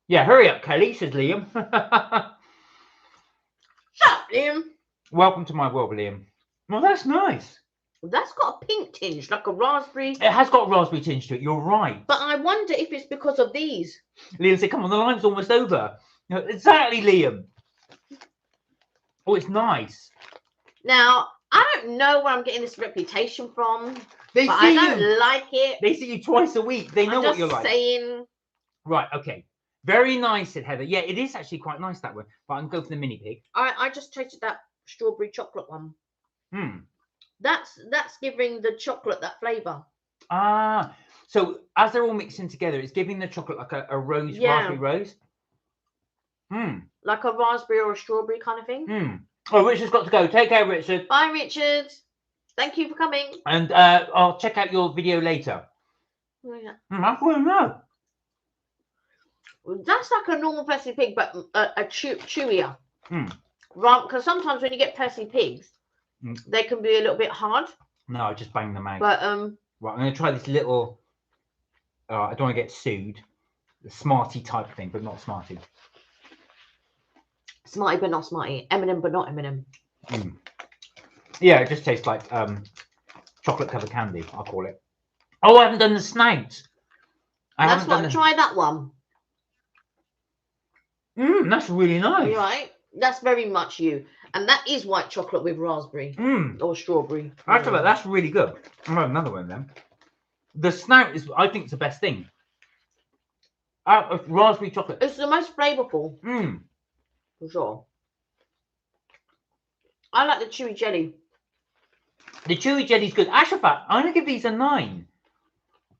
Yeah, hurry up, Kelly, says Liam. Shut up, Liam. Welcome to my world, Liam. Well, that's nice. That's got a pink tinge, like a raspberry. It has got a raspberry tinge to it. You're right. But I wonder if it's because of these. Liam said, come on, the line's almost over. Exactly, Liam. Oh, it's nice. Now, I don't know where I'm getting this reputation from. But I don't like it. They see you twice a week. They know what you're like. Saying. Right, okay. Very nice, said Heather. Yeah, it is actually quite nice, that one. But I'm going for the mini pig. I just tasted that strawberry chocolate one. That's giving the chocolate that flavour. So as they're all mixing together, it's giving the chocolate like a rose, raspberry rose. Like a raspberry or a strawberry kind of thing. Oh, Richard's got to go. Take care, Richard. Bye, Richard. Thank you for coming. And I'll check out your video later. Oh, yeah. I don't know. That's like a normal Percy Pig, but a chewier. Right, because sometimes when you get Percy Pigs, they can be a little bit hard. No, I just bang them out. But right, I'm going to try this little. I don't want to get sued. The Smartie type thing, but not Smartie. Smartie, but not Smartie. M&M, but not M&M. Yeah, it just tastes like chocolate covered candy. I'll call it. Oh, I haven't done the snout. Try that one. That's really nice. Right, that's very much you, and that is white chocolate with raspberry or strawberry. Actually, that's really good. I'll have another one then. The snout is, I think, it's the best thing. Raspberry chocolate. It's the most flavourful. For sure. I like the chewy jelly. The chewy jelly's good. Actually, I'm going to give these a 9.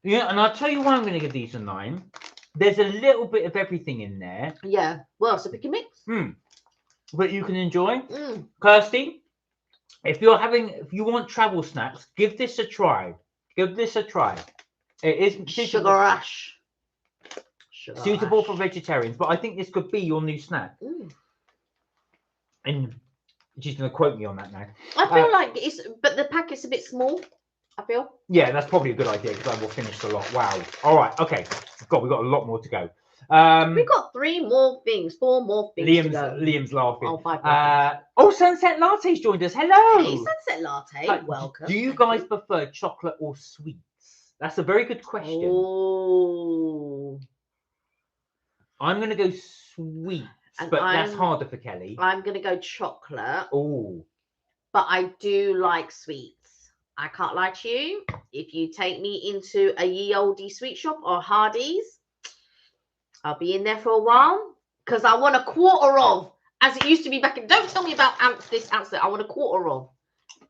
Yeah, and I'll tell you why I'm going to give these a 9. There's a little bit of everything in there. Yeah. Well, it's a picky mix. But you can enjoy. Kirsty, if you want travel snacks, give this a try. Give this a try. It is Sugar rush. Suitable for vegetarians, but I think this could be your new snack. And she's going to quote me on that now. I feel like but the packet's a bit small. I feel. Yeah, that's probably a good idea because I will finish a lot. Wow. All right. Okay. God, we've got a lot more to go. We've got 4 more things to go. Liam's laughing. Oh, 5 Sunset Latte's joined us. Hello. Hey, Sunset Latte. Welcome. Do you guys prefer chocolate or sweets? That's a very good question. Oh. I'm going to go sweet. but that's harder for Kelly. I'm going to go chocolate. Oh. But I do like sweets. I can't lie to you. If you take me into a ye olde sweet shop or Hardee's, I'll be in there for a while because I want a quarter of, as it used to be back in. Don't tell me about ounce this, ounce that. I want a quarter of.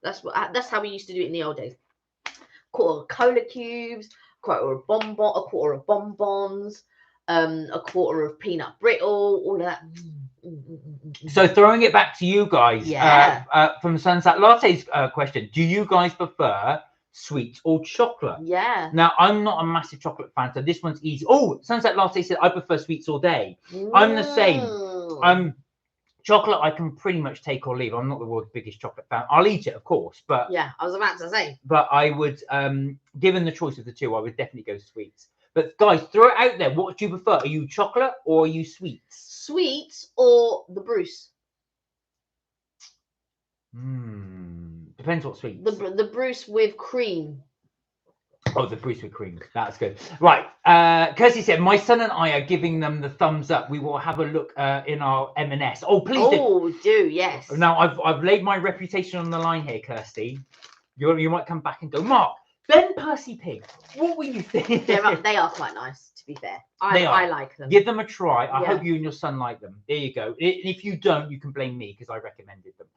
That's how we used to do it in the old days. Quarter of cola cubes, quarter of a quarter of bonbons, a quarter of peanut brittle, all of that. So throwing it back to you guys, from Sunset Latte's question, do you guys prefer sweet or chocolate? Yeah. Now, I'm not a massive chocolate fan, so this one's easy. Oh, Sunset Latte said I prefer sweets all day. I'm the same. Chocolate I can pretty much take or leave. I'm not the world's biggest chocolate fan. I'll eat it, of course, but yeah, I was about to say. But I would, given the choice of the two, I would definitely go sweets. But guys, throw it out there. What do you prefer? Are you chocolate or are you sweets? Sweets or the Bruce? Depends what sweets. The Bruce with cream. Oh, the Bruce with cream. That's good. Right. Kirsty said, my son and I are giving them the thumbs up. We will have a look in our M&S. Oh, please do. Oh, do, yes. Now, I've laid my reputation on the line here, Kirsty. You might come back and go, Mark, Ben Percy Pig, what were you thinking? They are quite nice, to be fair. I like them. Give them a try. I hope you and your son like them. There you go. If you don't, you can blame me because I recommended them.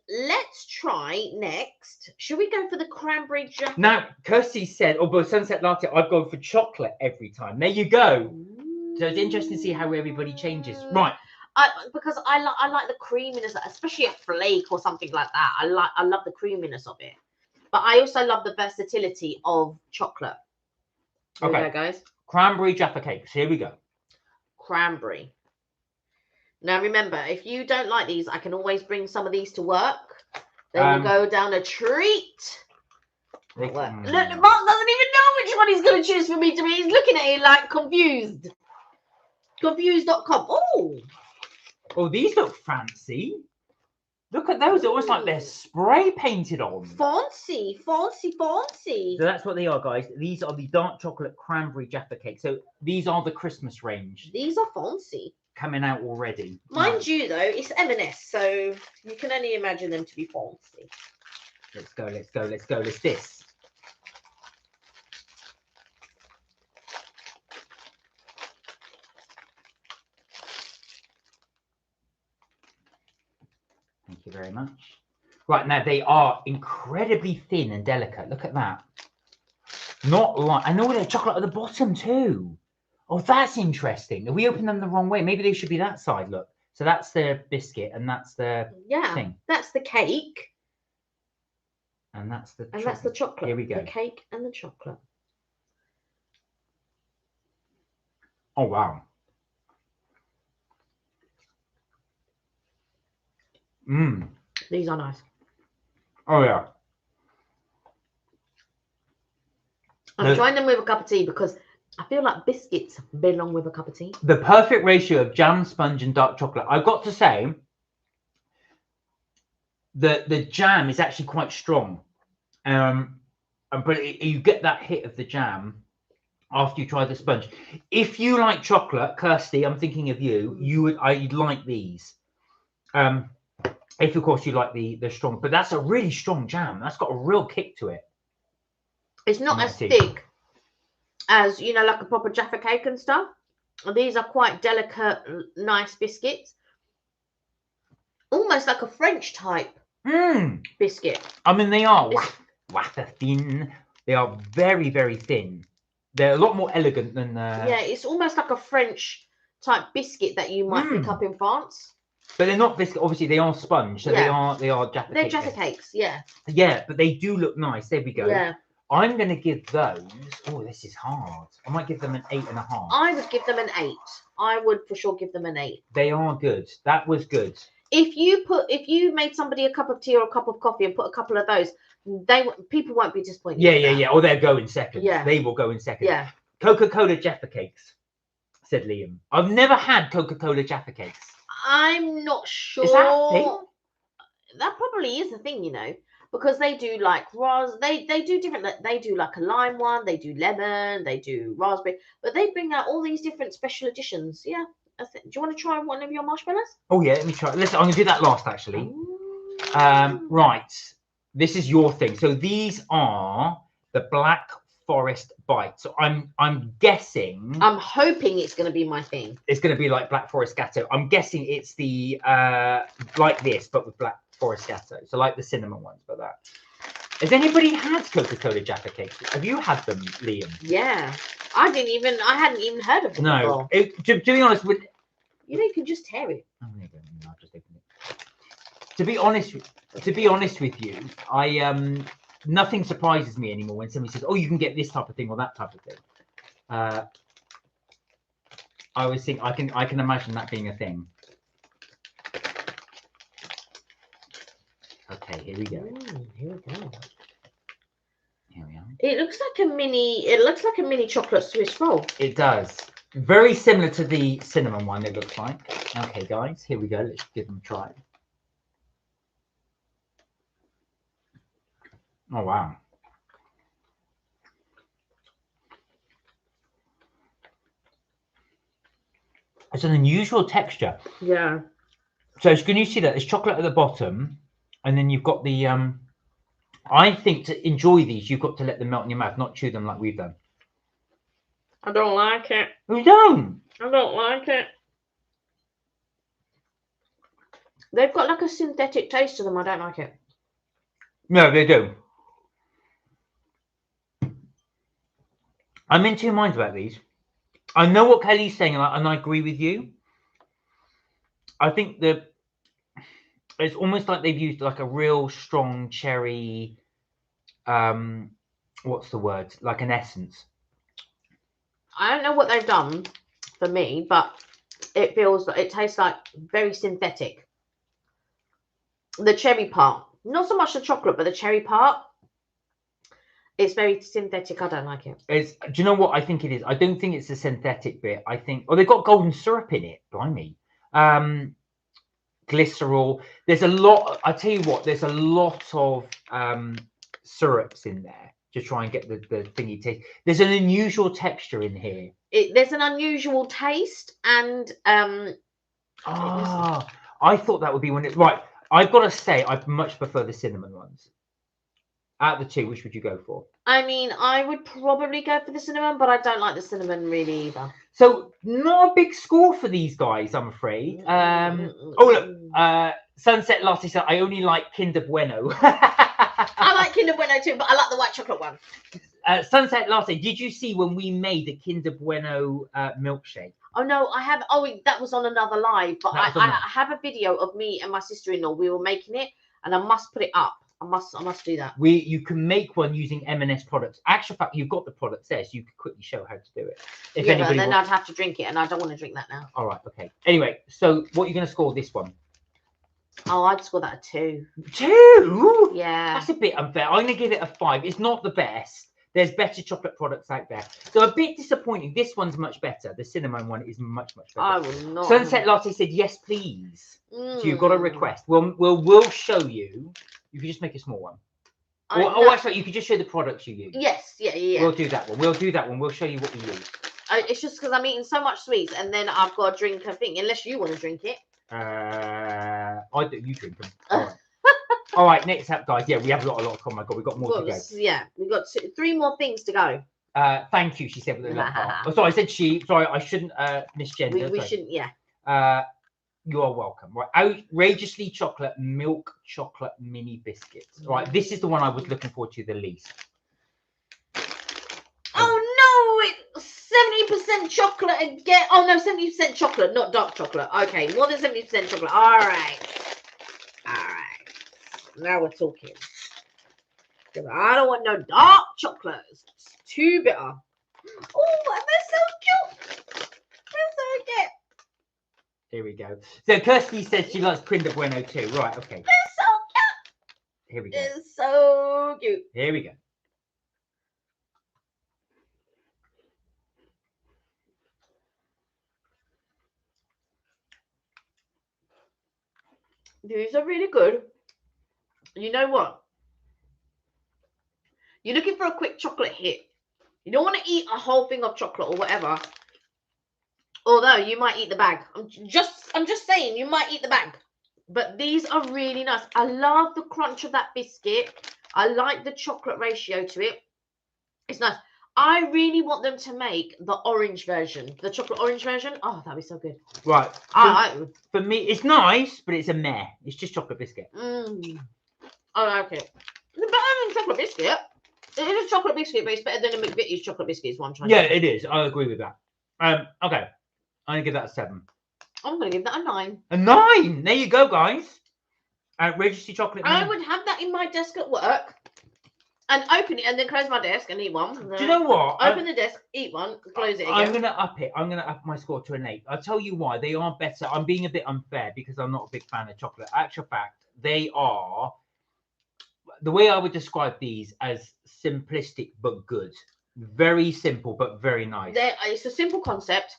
Let's try next. Should we go for the cranberry Jaffar? Now, Kirsty said, but Sunset Latte, I've gone for chocolate every time. There you go. So it's interesting to see how everybody changes. Right. Because I like the creaminess, especially a flake or something like that. I love the creaminess of it. But I also love the versatility of chocolate. Here we go, guys. Cranberry Jaffa cakes. Here we go. Cranberry. Now, remember, if you don't like these, I can always bring some of these to work. They will go down a treat. Look, Mark doesn't even know which one he's going to choose for me to be. He's looking at it like confused. Confused.com. Oh, these look fancy. Look at those. Almost like they're spray painted on. Fancy. So that's what they are, guys. These are the dark chocolate cranberry Jaffa cakes. So these are the Christmas range. These are fancy. Coming out already. Mind you, though, it's M&S, so you can only imagine them to be fancy. Let's go. Let's this. Thank you very much. Right, now they are incredibly thin and delicate. Look at that. Not like, I know they're chocolate at the bottom too. Oh, that's interesting. If we open them the wrong way, maybe they should be that side. Look. So that's the biscuit and that's the thing. That's the cake. And that's the That's the chocolate. Here we go. The cake and the chocolate. Oh, wow. These are nice. Oh, yeah. I'm trying them with a cup of tea because I feel like biscuits belong with a cup of tea. The perfect ratio of jam, sponge, and dark chocolate. I've got to say, the jam is actually quite strong. But you get that hit of the jam after you try the sponge. If you like chocolate, Kirsty, I'm thinking of you. You'd like these. If of course you like the strong, but that's a really strong jam. That's got a real kick to it. It's not as thick as, you know, like a proper Jaffa cake and stuff. These are quite delicate, nice biscuits. Almost like a French type biscuit. I mean, they are wafer thin. They are very, very thin. They're a lot more elegant than yeah, it's almost like a French type biscuit that you might pick up in France. But they're not biscuit. Obviously, they are sponge, so they are Jaffa cakes. They're Jaffa cakes, yeah. Yeah, but they do look nice. There we go. Yeah. I'm going to give those. Oh, this is hard. I might give them an 8.5. I would give them an 8. I would for sure give them an 8. They are good. That was good. If you made somebody a cup of tea or a cup of coffee and put a couple of those, people won't be disappointed. Yeah. Or they'll go in second. Yeah. They will go in second. Yeah. Coca-Cola Jaffa cakes, said Liam. I've never had Coca-Cola Jaffa cakes. I'm not sure. Is that a thing? That probably is a thing, you know, because they do like they do different. They do like a lime one, they do lemon, they do raspberry, but they bring out all these different special editions. Yeah, Do you want to try one of your marshmallows? Oh yeah, let me try. Listen, I'm gonna do that last actually. Oh. Right, this is your thing. So these are the Black Forest bites. So I'm guessing. I'm hoping it's going to be my thing. It's going to be like Black Forest Gatto. I'm guessing it's the like this, but with Black Forest Gatto. So like the cinnamon ones, but that. Has anybody had Coca-Cola Jaffa cakes? Have you had them, Liam? Yeah, I hadn't even heard of them. No. To be honest, with you can just tear it. Oh, there you go. No, I'll just open it. To be honest with you, I nothing surprises me anymore when somebody says, "Oh, you can get this type of thing or that type of thing." I always think I can imagine that being a thing. Okay, here we go. Here we go. Here we are. It looks like a mini chocolate Swiss roll. It does. Very similar to the cinnamon one, it looks like. Okay, guys, here we go. Let's give them a try. Oh, wow. It's an unusual texture. Yeah. So can you see that? There's chocolate at the bottom, and then you've got the... I think to enjoy these, you've got to let them melt in your mouth, not chew them like we've done. I don't like it. You don't? I don't like it. They've got like a synthetic taste to them. I don't like it. No, they do. I'm in two minds about these. I know what Kelly's saying, and I agree with you. I think that it's almost like they've used like a real strong cherry, what's the word? Like an essence. I don't know what they've done for me, but it tastes like very synthetic. The cherry part, not so much the chocolate, but the cherry part. It's very synthetic. I don't like it. Do you know what I think it is? I don't think it's the synthetic bit. I think, they've got golden syrup in it. Blimey. Glycerol. There's a lot. I tell you what, there's a lot of syrups in there to try and get the thingy taste. There's an unusual texture in here. There's an unusual taste, and I thought that would be one. Right. I've got to say, I much prefer the cinnamon ones. Out of the two, which would you go for? I mean, I would probably go for the cinnamon, but I don't like the cinnamon really either. So, not a big score for these guys, I'm afraid. Oh, look. Sunset Latte said, I only like Kinder Bueno. I like Kinder Bueno too, but I like the white chocolate one. Sunset Latte, did you see when we made the Kinder Bueno milkshake? Oh, no, I have. Oh, that was on another live, but I have a video of me and my sister-in-law. We were making it, and I must put it up. I must do that. You can make one using M&S products. Actual fact, you've got the products there, so you could quickly show how to do it. But then I'd have to drink it, and I don't want to drink that now. All right, okay. Anyway, so what are you going to score this one? Oh, I'd score that a 2. 2? Yeah. That's a bit unfair. I'm going to give it a 5. It's not the best. There's better chocolate products out there. So a bit disappointing. This one's much better. The cinnamon one is much better. I will not. Sunset Latte said, yes, please. So you've got a request. We'll show you. You can just make a small one. Actually, you could just show the products you use. Yes, yeah. We'll do that one. We'll show you what we use. It's just because I'm eating so much sweets, and then I've got to drink a thing. Unless you want to drink it. I do. You drink them. All right. All right. Next up, guys. Yeah, we have got a lot of. Oh my god, we've got more to go. Yeah, we've got 3 more things to go. Thank you. She said with a love heart. Oh, sorry, I said she. Sorry, I shouldn't misgender. We shouldn't. Yeah. You are welcome. Right, outrageously chocolate milk chocolate mini biscuits. Right, this is the one I was looking forward to the least. Oh no, it's 70% chocolate again. Oh no, 70% chocolate, not dark chocolate. Okay, more than 70% chocolate. All right. Now we're talking. Because I don't want no dark chocolate. It's too bitter. Oh, they're so cute. They're so cute. Here we go. So Kirsty says she likes Kinder Bueno too. Right, okay. They're so cute. Here we go. They're so cute. Here we go. These are really good. You know what? You're looking for a quick chocolate hit. You don't want to eat a whole thing of chocolate or whatever. Although you might eat the bag. I'm just saying you might eat the bag. But these are really nice. I love the crunch of that biscuit. I like the chocolate ratio to it. It's nice. I really want them to make the orange version, the chocolate orange version. Oh, that'd be so good. Right. For me, it's nice, but it's a meh. It's just chocolate biscuit. I like it. It's better than chocolate biscuit. It is a chocolate biscuit, but it's better than a McVitie's chocolate biscuit. Is what I'm trying to say. Yeah, it is. I agree with that. Okay. I'm gonna give that a 7. I'm gonna give that a 9. A 9. There you go, guys. Registery chocolate. I would have that in my desk at work. And open it and then close my desk and eat one. Do you know what? Open the desk, eat one, close it again. I'm going to up it. I'm going to up my score to an 8. I'll tell you why. They are better. I'm being a bit unfair because I'm not a big fan of chocolate. Actual fact, they are, the way I would describe these as simplistic but good. Very simple but very nice. It's a simple concept.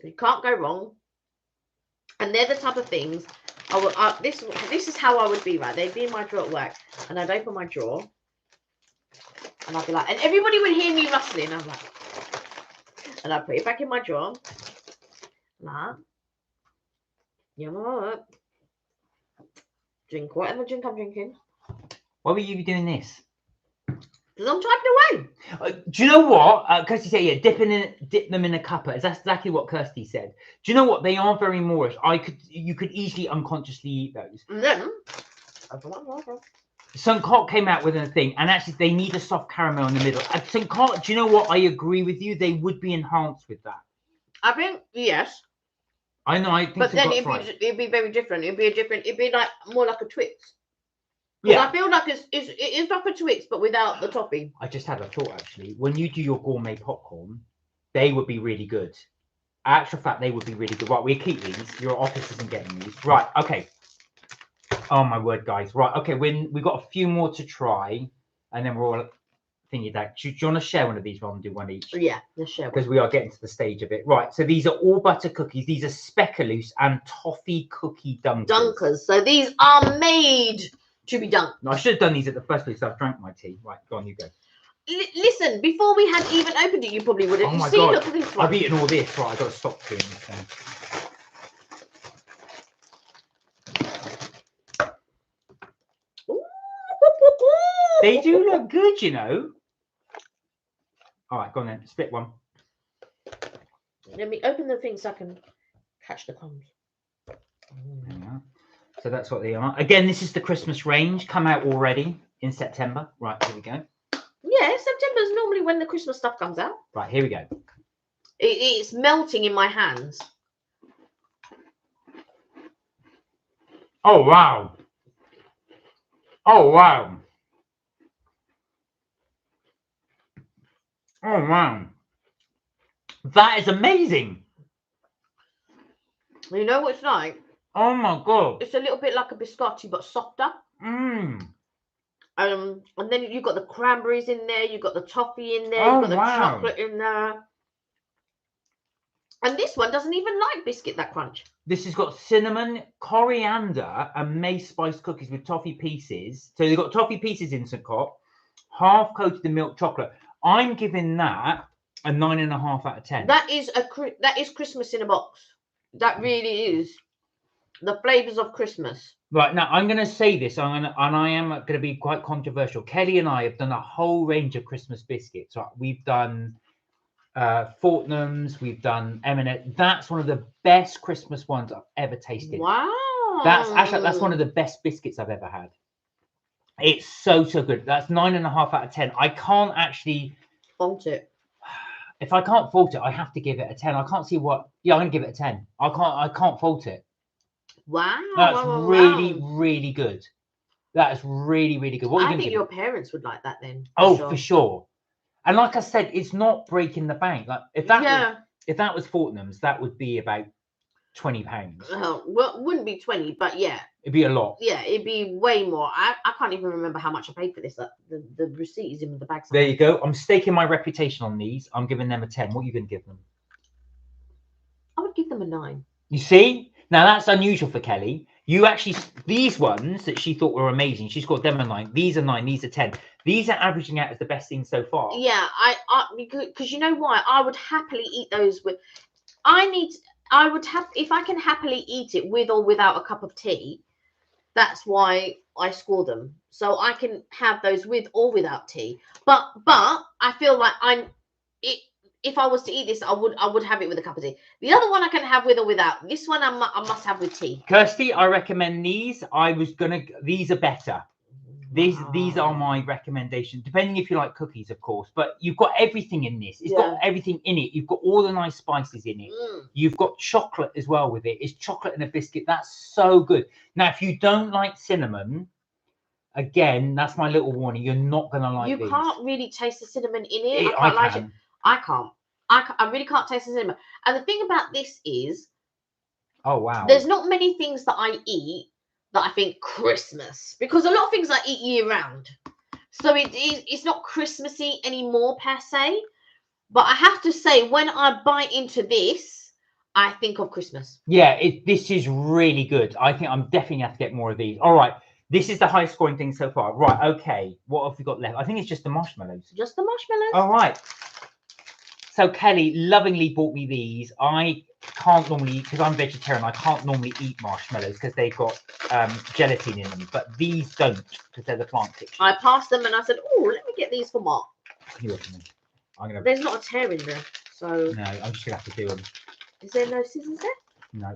You can't go wrong. And they're the type of things, this is how I would be, right? They'd be in my drawer at work and I'd open my drawer. And I'd be like, and everybody would hear me rustling. I'm like, and I'd put it back in my drawer. Like, drink whatever drink I'm drinking. Why were you doing this? Because I'm typing away. Do you know what? Kirsty said, yeah, dip them in a cuppa. That's exactly what Kirsty said. Do you know what? They are very Moorish. You could easily unconsciously eat those. And then, St. Cot came out with a thing, and actually they need a soft caramel in the middle. St. Cot, do you know what? I agree with you. They would be enhanced with that. I think, yes. I know, I think but then it'd be very different. It'd be like more like a Twix. Yeah. I feel like it is like a Twix, but without the topping. I just had a thought, actually. When you do your gourmet popcorn, they would be really good. Actual fact, they would be really good. Right, we keep these. Your office isn't getting these. Right, okay. Oh my word, guys. Right, okay, we've got a few more to try, and then we're all thinking that. Do you want to share one of these rather than do one each? Yeah, let's share one. Because we are getting to the stage of it. Right, so these are all butter cookies. These are speculoos and toffee cookie dunkers. Dunkers. So these are made to be dunked. No, I should have done these at the first place. I've drank my tea. Right, go on, you go. Listen, before we had even opened it, you probably would have. Oh my God. Look at this one. I've eaten all this. Right, I've got to stop doing this now. They do look good, you know. All right, go on then. Split one. Let me open the thing so I can catch the crumbs. Yeah. So that's what they are. Again, this is the Christmas range. Come out already in September. Right, here we go. Yeah, September is normally when the Christmas stuff comes out. Right, here we go. It's melting in my hands. Oh, wow. Oh, wow. Oh, wow. That is amazing. You know what it's like? Oh, my God. It's a little bit like a biscotti, but softer. Mmm. And then you've got the cranberries in there. You've got the toffee in there. You've got the chocolate in there. And this one doesn't even like biscuit, that crunch. This has got cinnamon, coriander, and mace spiced cookies with toffee pieces. So they've got toffee pieces in St. Cot, half coated in milk chocolate. I'm giving that a 9.5 out of 10. That is Christmas in a box. That really is the flavors of Christmas. Right, now I'm going to say this, and I am going to be quite controversial. Kelly and I have done a whole range of Christmas biscuits. Right, we've done Fortnum's, we've done M&M. That's one of the best Christmas ones I've ever tasted. Wow. That's one of the best biscuits I've ever had. It's so good. That's 9.5 out of 10. I can't actually fault it. If I can't fault it, I have to give it a 10. I can't see what. Yeah, I'm gonna give it a 10. I can't fault it. Wow. That's really good. That is really good. What are you I think your it? Parents would like that then. For sure. And like I said, it's not breaking the bank. Like if that was Fortnum's, that would be about £20. Well, it wouldn't be 20, but yeah. It'd be a lot. Yeah, it'd be way more. I can't even remember how much I paid for this. The receipt is in the bag. There you go. I'm staking my reputation on these. I'm giving them a 10. What are you going to give them? I would give them a 9. You see? Now that's unusual for Kelly. You actually, these ones that she thought were amazing, she scored them a 9. These are 9. These are 10. These are averaging out as the best thing so far. Yeah, because you know why? I would happily eat those with. I would have, if I can happily eat it with or without a cup of tea, that's why I score them. So I can have those with or without tea. But I feel like if I was to eat this, I would have it with a cup of tea. The other one I can have with or without. This one I must have with tea. Kirsty, I recommend these. These are better. These are my recommendations, depending if you like cookies, of course. But you've got everything in this. It's got everything in it. You've got all the nice spices in it. You've got chocolate as well with it. It's chocolate and a biscuit. That's so good. Now, if you don't like cinnamon, again, that's my little warning. You're not going to like these. You can't really taste the cinnamon in it. I can. I can't. I really can't taste the cinnamon. And the thing about this is, oh wow, there's not many things that I eat that I think Christmas, because a lot of things I eat year round, so it's not Christmassy anymore per se. But I have to say, when I bite into this, I think of Christmas. Yeah, this is really good. I think I'm definitely have to get more of these. All right, this is the highest scoring thing so far. Right, okay, what have we got left? I think it's just the marshmallows. Just the marshmallows. All right. So Kelly lovingly bought me these. I can't normally, because I'm vegetarian, I can't normally eat marshmallows because they've got gelatin in them. But these don't, because they're the plant kitchen. I passed them and I said, "Oh, let me get these for Mark." There's not a tear in there, so no, I'm just gonna have to do them. Is there no scissors there? No.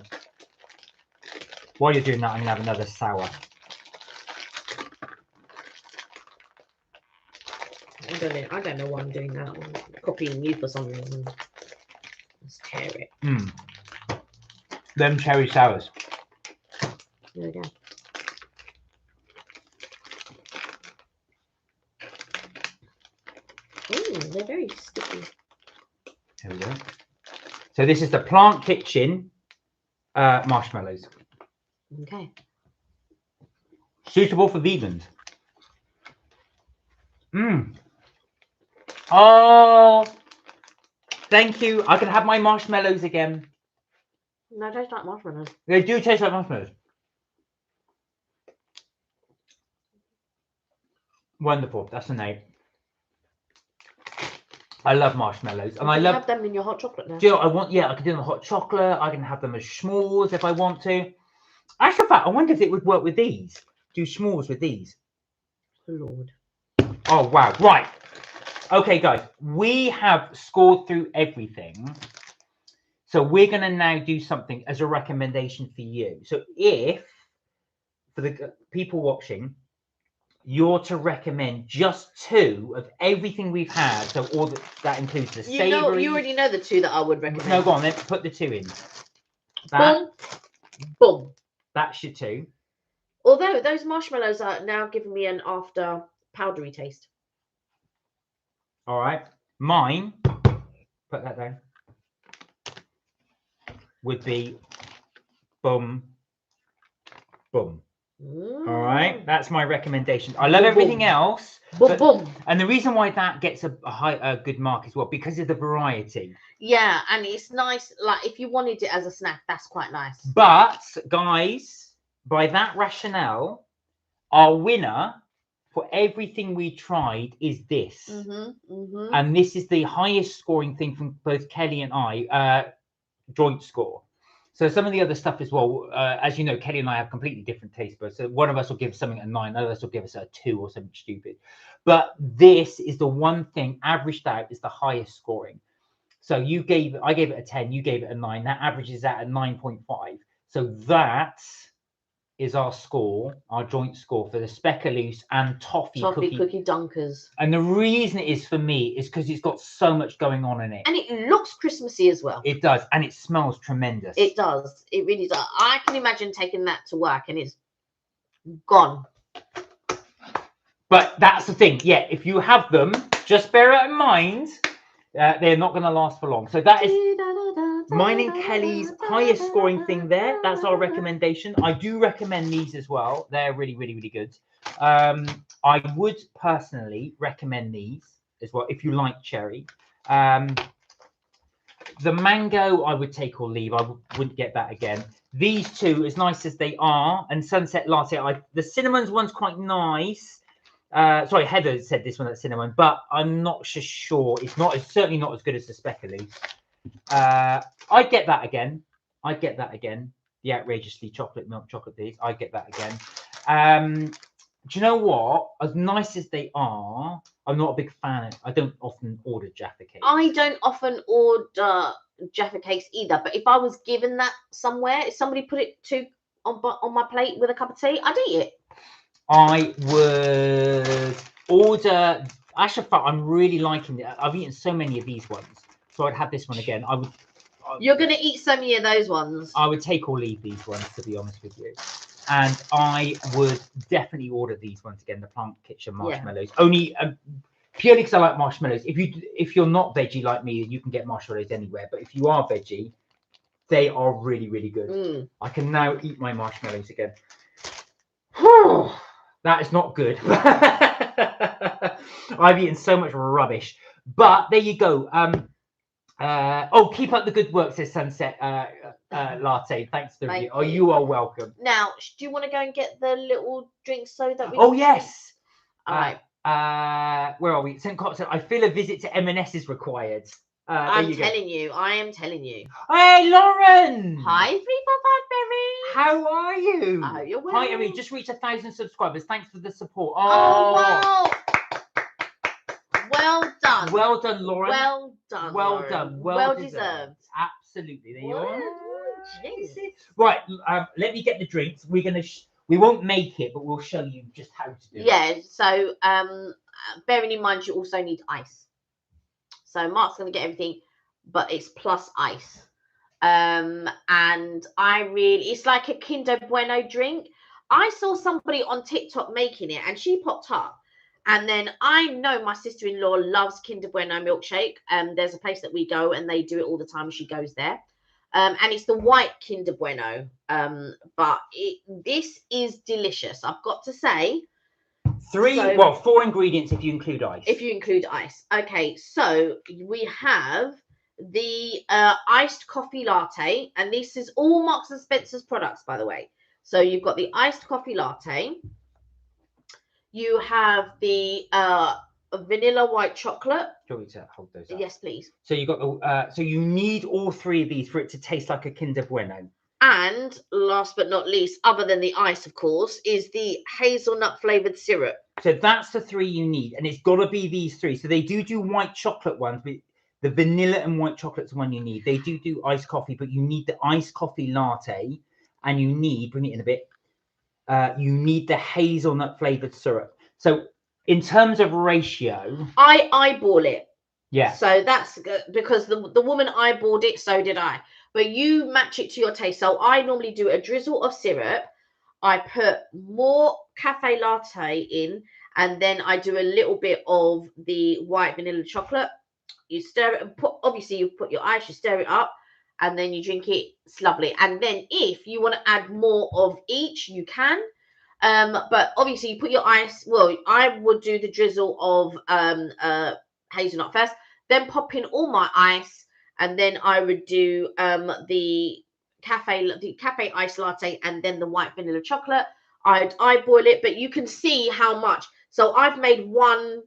While you're doing that, I'm gonna have another sour. I don't know why I'm doing that. I'm copying you for some reason. Let's tear it. Them cherry sours. There we go. They're very sticky. There we go. So this is the Plant Kitchen marshmallows. Okay. Suitable for vegans. Oh, thank you. I can have my marshmallows again. No, they taste like marshmallows. They do taste like marshmallows. Wonderful. That's an 8. I love marshmallows, and I love have them in your hot chocolate now. Do you know what I want? Yeah, I can do them in hot chocolate. I can have them as s'mores if I want to. Actually, in fact, I wonder if it would work with these. Do s'mores with these. Lord. Oh wow! Right. Okay, guys, we have scored through everything. So we're going to now do something as a recommendation for you. So if, for the people watching, you're to recommend just 2 of everything we've had. So all that includes the savoury. You already know the 2 that I would recommend. No, go on then. Put the 2 in. Boom. Boom. That's your 2. Although those marshmallows are now giving me an after powdery taste. All right. Mine, put that down, would be boom, boom. All right. That's my recommendation. I love everything else. And the reason why that gets a good mark as well, because of the variety. Yeah. And it's nice. Like if you wanted it as a snack, that's quite nice. But guys, by that rationale, our winner for everything we tried is this. And this is the highest scoring thing from both Kelly and I, joint score. So some of the other stuff as well, as you know, Kelly and I have completely different taste buds. So one of us will give something a 9, the other us will give us a 2 or something stupid. But this is the one thing averaged out is the highest scoring. So I gave it a 10, you gave it a 9. That averages out at 9.5. So that is our score, our joint score for the Speckaloos and Toffee Cookie Dunkers. And the reason it is for me is because it's got so much going on in it. And it looks Christmassy as well. It does. And it smells tremendous. It does. It really does. I can imagine taking that to work and it's gone. But that's the thing. Yeah, if you have them, just bear it in mind, they're not going to last for long. So that is mine and Kelly's highest scoring thing there. That's our recommendation. I do recommend these as well. They're really, really, really good. I would personally recommend these as well if you like cherry. The mango I would take or leave. I wouldn't get that again. These 2, as nice as they are, and Sunset Latte, the cinnamon's one's quite nice. Sorry, Heather said this one at cinnamon, but I'm not sure. It's certainly not as good as the Speckaloos. I get that again. I get that again. The outrageously chocolate milk chocolate these. I get that again. Do you know what? As nice as they are, I'm not a big fan. I don't often order Jaffa cakes. I don't often order Jaffa cakes either, but if I was given that somewhere, if somebody put it on my plate with a cup of tea, I'd eat it. I would order. Actually, I'm really liking it. I've eaten so many of these ones, so I'd have this one again. You're going to eat so many of those ones. I would take or leave these ones, to be honest with you. And I would definitely order these ones again, the Plant Kitchen marshmallows. Yeah. Only purely because I like marshmallows. If you're not veggie like me, you can get marshmallows anywhere. But if you are veggie, they are really, really good. I can now eat my marshmallows again. That is not good. I've eaten so much rubbish. But there you go. Keep up the good work, says Sunset Latte. Thanks to you. Oh, you are welcome. Now, do you want to go and get the little drinks so that we? Oh yes. All right. Where are we? St. Cotton. I feel a visit to M&S is required. I am telling you. Hey, Lauren. Hi, 345 Berry. How are you? Oh, you're well. Hi, Emmy. Just reached 1,000 subscribers. Thanks for the support. Oh wow. Well done. Well done, Lauren. Well done. Well done. Well deserved. Absolutely. There you are. Jesus. Right. Let me get the drinks. We're gonna. We won't make it, but we'll show you just how to do it. Yeah. So, bearing in mind, you also need ice. So Mark's gonna get everything, but it's plus ice. And it's like a Kinder Bueno drink. I saw somebody on TikTok making it, and she popped up. And then I know my sister-in-law loves Kinder Bueno milkshake. There's a place that we go and they do it all the time. She goes there. And it's the white Kinder Bueno. But this is delicious. I've got to say. 4 ingredients if you include ice. If you include ice. Okay, so we have the iced coffee latte. And this is all Marks and Spencer's products, by the way. So you've got the iced coffee latte. You have the vanilla white chocolate. Do you want me to hold those up? Yes, please. So you got the. So you need all 3 of these for it to taste like a Kinder Bueno. And last but not least, other than the ice, of course, is the hazelnut flavored syrup. So that's the 3 you need, and it's got to be these 3. So they do white chocolate ones, but the vanilla and white chocolate's the one you need. They do iced coffee, but you need the iced coffee latte, and you need, bring it in a bit. You need the hazelnut flavored syrup. So in terms of ratio, I eyeball it. Yeah. So that's because the woman eyeballed it, so did I. But you match it to your taste. So I normally do a drizzle of syrup. I put more cafe latte in, and then I do a little bit of the white vanilla chocolate. You stir it and obviously you put your ice, you stir it up, and then you drink it. It's lovely. And then if you want to add more of each, you can. But obviously you put your ice. Well, I would do the drizzle of hazelnut first, then pop in all my ice, and then I would do the cafe ice latte, and then the white vanilla chocolate. I'd eyeball it, but you can see how much. So I've made 1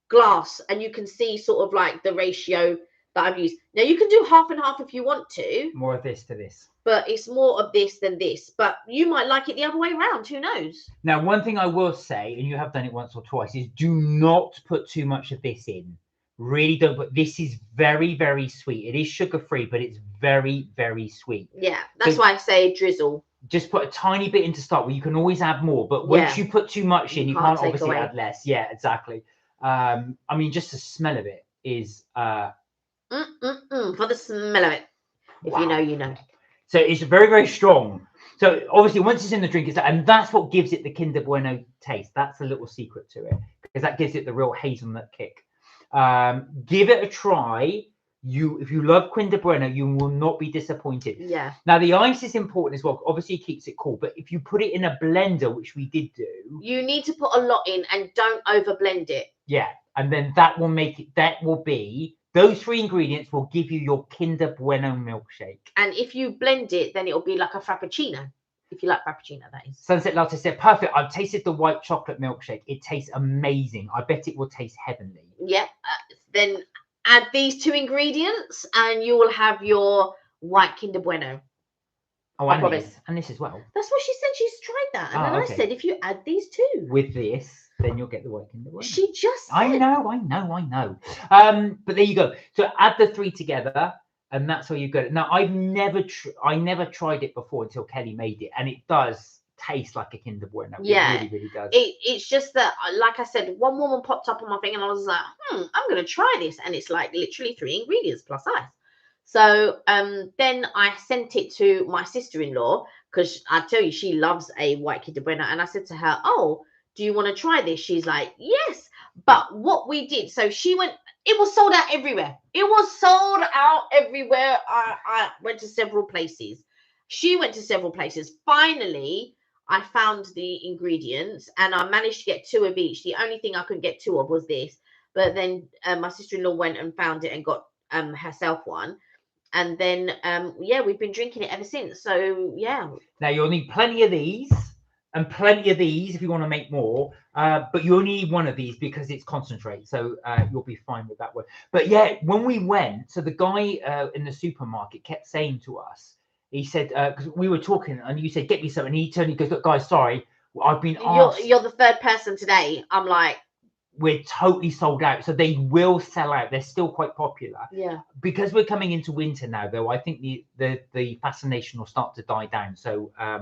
glass, and you can see sort of like the ratio that I've used. Now you can do half and half if you want to. More of this to this. But it's more of this than this. But you might like it the other way around. Who knows? Now, one thing I will say, and you have done it once or twice, is do not put too much of this in. Really don't. But this is very, very sweet. It is sugar-free, but it's very, very sweet. Yeah, that's why I say drizzle. Just put a tiny bit in to start with. You can always add more. But once you put too much in, you can't obviously add less. Yeah, exactly. I mean, just the smell of it is... For the smell of it. If you know, you know. So it's very, very strong. So obviously once it's in the drink, and that's what gives it the Kinder Bueno taste. That's a little secret to it, because that gives it the real hazelnut kick. Give it a try. If you love Kinder Bueno, you will not be disappointed. Yeah. Now the ice is important as well. Obviously it keeps it cool, but if you put it in a blender, which we did do, you need to put a lot in and don't over blend it. Yeah, and then that will make it. That will be. Those 3 ingredients will give you your Kinder Bueno milkshake. And if you blend it, then it'll be like a frappuccino. If you like frappuccino, that is. Sunset Latte said, perfect. I've tasted the white chocolate milkshake. It tastes amazing. I bet it will taste heavenly. Yeah. Then add these 2 ingredients and you will have your white Kinder Bueno. Oh, I and promise. this as well. That's what she said. She's tried that. And then okay. I said, if you add these 2 with this, then you'll get the white Kinder Bueno. She just said. I know. But there you go. So add the 3 together, and that's how you get it. Now, I never tried it before until Kelly made it, and it does taste like a Kinder Bueno. Yeah. It really, really does. It's just that, like I said, one woman popped up on my thing, and I was like, I'm going to try this. And it's like literally 3 ingredients plus ice. So then I sent it to my sister-in-law, because I tell you, she loves a white Kinder Bueno. And I said to her, oh, do you want to try this? She's like, yes. But what we did, so she went, it was sold out everywhere. It was sold out everywhere. I went to several places. She went to several places. Finally, I found the ingredients and I managed to get 2 of each. The only thing I couldn't get 2 of was this. But then my sister-in-law went and found it and got herself one. And then, yeah, we've been drinking it ever since. So, yeah. Now, you'll need plenty of these and plenty of these if you want to make more. But you only need 1 of these because it's concentrate. So you'll be fine with that one. But, yeah, when we went, so the guy in the supermarket kept saying to us, he said, because we were talking and you said, get me something. And he turned and goes, look, guys, sorry, I've been asked. You're the 3rd person today. I'm like, we're totally sold out, so they will sell out. They're still quite popular. Yeah. Because we're coming into winter now, though, I think the fascination will start to die down. So I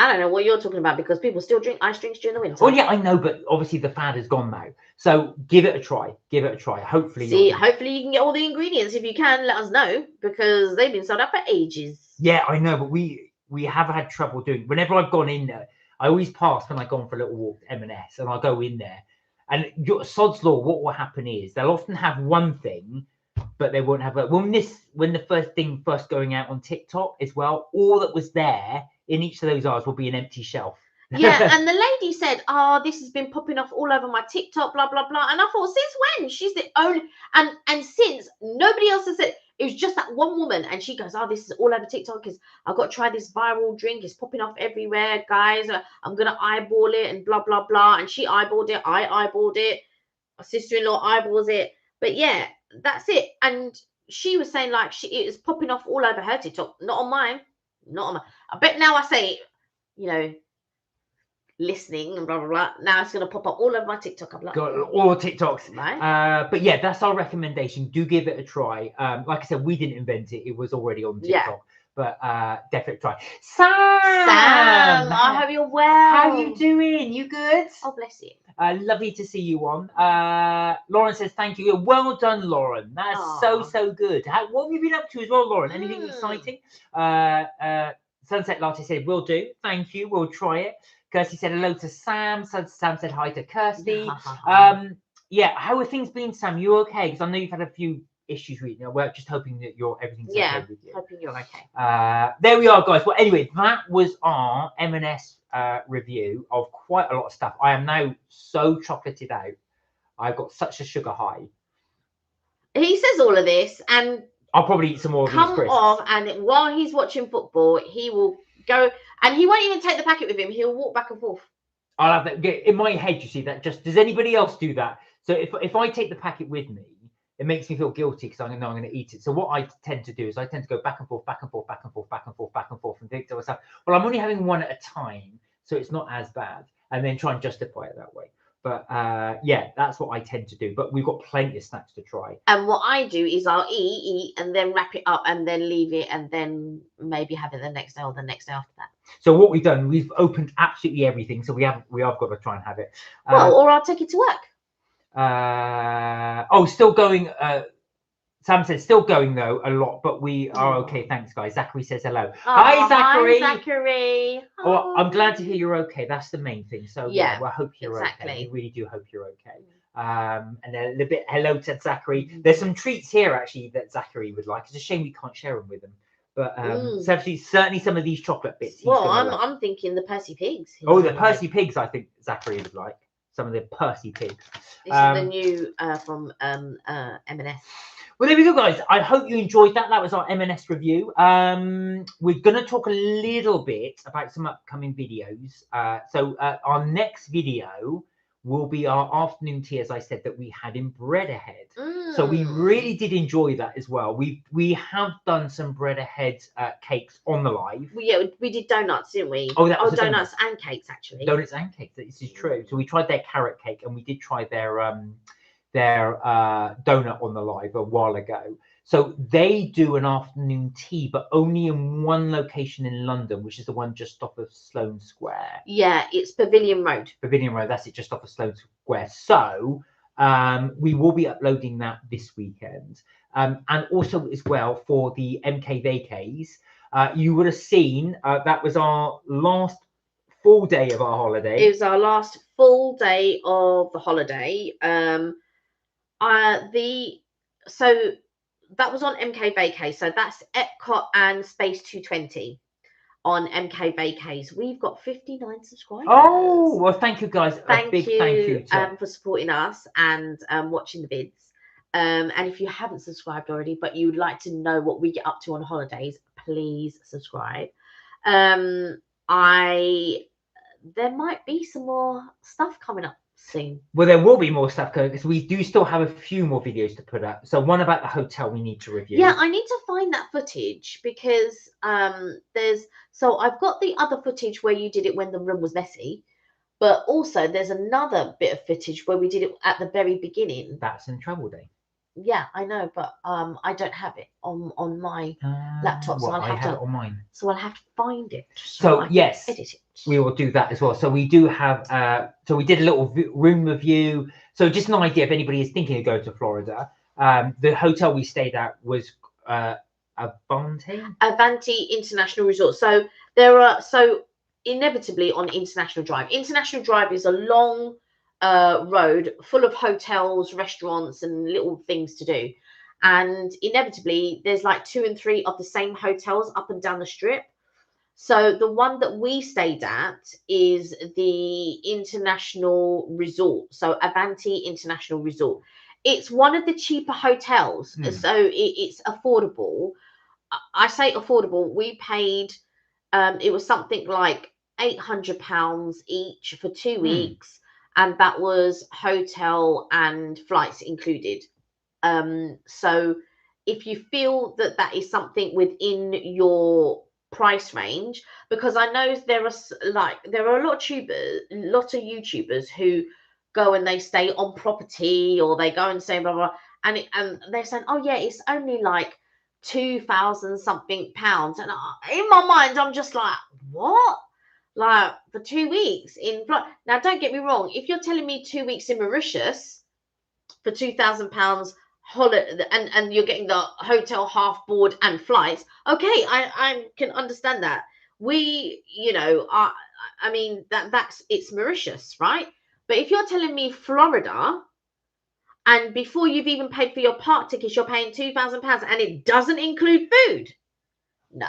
don't know what you're talking about, because people still drink ice drinks during the winter. Oh yeah, I know, but obviously the fad has gone now. So give it a try. Give it a try. Hopefully. Hopefully you can get all the ingredients. If you can, let us know, because they've been sold out for ages. Yeah, I know, but we have had trouble doing. Whenever I've gone in there, I always pass when I go on for a little walk to M&S, and I'll go in there. And sod's law, what will happen is they'll often have one thing, but they won't have when the first thing going out on TikTok as well, all that was there in each of those aisles will be an empty shelf. Yeah, and the lady said, oh, this has been popping off all over my TikTok, blah, blah, blah. And I thought, since when? She's the only, and since nobody else has said, it was just that one woman, and she goes, oh, this is all over TikTok because I've got to try this viral drink. It's popping off everywhere, guys. I'm going to eyeball it and blah, blah, blah. And she eyeballed it. I eyeballed it. My sister-in-law eyeballs it. But yeah, that's it. And she was saying like it was popping off all over her TikTok. Not on mine. Not on mine. I bet now I say, listening and blah blah blah. Now it's gonna pop up all over my TikTok. I'm like, got all TikToks. Right. But yeah, that's our recommendation. Do give it a try. Like I said, we didn't invent it. It was already on TikTok. Yeah. But definitely try. Sam, I hope you're well. How you doing? You good? Oh, bless you. Lovely to see you on. Lauren says thank you. Well done, Lauren. That's so good. What have you been up to as well, Lauren? Anything exciting? Sunset Latte said will do. Thank you. We'll try it. Kirsty said hello to Sam. Sam said hi to Kirsty. Yeah, how are things been, Sam? You okay? Because I know you've had a few issues recently. We're just hoping that everything's okay with you. Hoping you're okay. There we are, guys. Well, anyway, that was our M&S review of quite a lot of stuff. I am now so chocolated out. I've got such a sugar high. He says all of this, and I'll probably eat some more of these crisps. Off, and while he's watching football, he will go, and he won't even take the packet with him. He'll walk back and forth. I'll have that in my head. You see that? Does anybody else do that? So if I take the packet with me, it makes me feel guilty because I know I'm going to eat it. So what I tend to do is I tend to go back and forth, back and forth, back and forth, back and forth, back and forth, and think to myself, well, I'm only having one at a time, so it's not as bad, and then try and justify it that way. But yeah, that's what I tend to do. But we've got plenty of snacks to try. And what I do is I'll eat, and then wrap it up, and then leave it, and then maybe have it the next day or the next day after that. So what we've done, we've opened absolutely everything. So we have got to try and have it. Well, or I'll take it to work. Still going. Sam says still going though a lot, but we are okay. Thanks, guys. Zachary says hello. Hi, Zachary. Hi, Zachary. Oh, I'm glad to hear you're okay. That's the main thing. So yeah, well, I hope you're okay. We really do hope you're okay. And then a little bit hello to Zachary. There's some treats here actually that Zachary would like. It's a shame we can't share them with him. But certainly some of these chocolate bits. Well, I'm thinking the Percy Pigs. The Percy Pigs. I think Zachary would like some of the Percy Pigs. This is the new from M&S. Well, there we go, guys. I hope you enjoyed that. That was our M&S review. We're going to talk a little bit about some upcoming videos. So our next video will be our afternoon tea, as I said, that we had in Bread Ahead. So we Mm. really did enjoy that as well. We have done some Bread Ahead cakes on the live. Yeah, we did donuts, didn't we? Oh, that was a donuts and cakes, actually. Donuts and cakes. This is true. So we tried their carrot cake, and we did try their donut on the live a while ago. So they do an afternoon tea, but only in one location in London, which is the one just off of Sloane Square. Yeah, it's Pavilion Road. Pavilion Road, that's it, just off of Sloane Square. So we will be uploading that this weekend. And also as well for the MK Vacays, you would have seen that was our last full day of our holiday. It was our last full day of the holiday. So that was on MK Vacay. So that's Epcot and Space 220 on MK Vacays. We've got 59 subscribers. Oh, well, thank you guys. Thank you To... for supporting us and watching the vids. And if you haven't subscribed already, but you would like to know what we get up to on holidays, please subscribe. There might be some more stuff coming up soon. Well, there will be more stuff coming because we do still have a few more videos to put up. So one about the hotel we need to review. Yeah, I need to find that footage because so I've got the other footage where you did it when the room was messy, but also there's another bit of footage where we did it at the very beginning. That's in travel day. Yeah, I know, but I don't have it on my laptop, so I'll have it on mine. So I'll have to find it. So yes, edit it. We will do that as well. So we do have. So we did a little room review. So just an idea if anybody is thinking of going to Florida. The hotel we stayed at was Avanti International Resort. So inevitably on International Drive. International Drive is a long road full of hotels, restaurants, and little things to do. And inevitably, there's like 2 and 3 of the same hotels up and down the strip. So the one that we stayed at is the International Resort. So Avanti International Resort. It's one of the cheaper hotels. So it's affordable. I say affordable. We paid, it was something like £800 each for 2 weeks. And that was hotel and flights included. So if you feel that that is something within your price range, because I know there are a lot of YouTubers who go and they stay on property or they go and say blah blah, and they're saying, oh yeah, it's only like 2,000 something pounds, and in my mind I'm just like, what? Like for 2 weeks in Florida? Now don't get me wrong, if you're telling me 2 weeks in Mauritius for £2,000 holiday and you're getting the hotel, half board and flights, okay, I can understand that. We, I mean that's it's Mauritius, right? But if you're telling me Florida, and before you've even paid for your park tickets, you're paying £2,000 and it doesn't include food, no.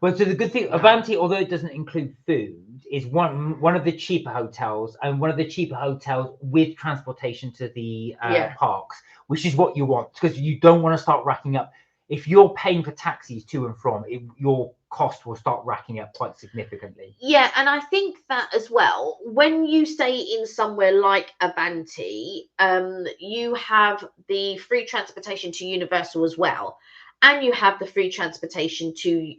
Well, so the good thing, Avanti, although it doesn't include food, is one of the cheaper hotels, and one of the cheaper hotels with transportation to the parks, which is what you want, because you don't want to start racking up. If you're paying for taxis to and from, your cost will start racking up quite significantly. Yeah, and I think that as well, when you stay in somewhere like Avanti, you have the free transportation to Universal as well. And you have the free transportation to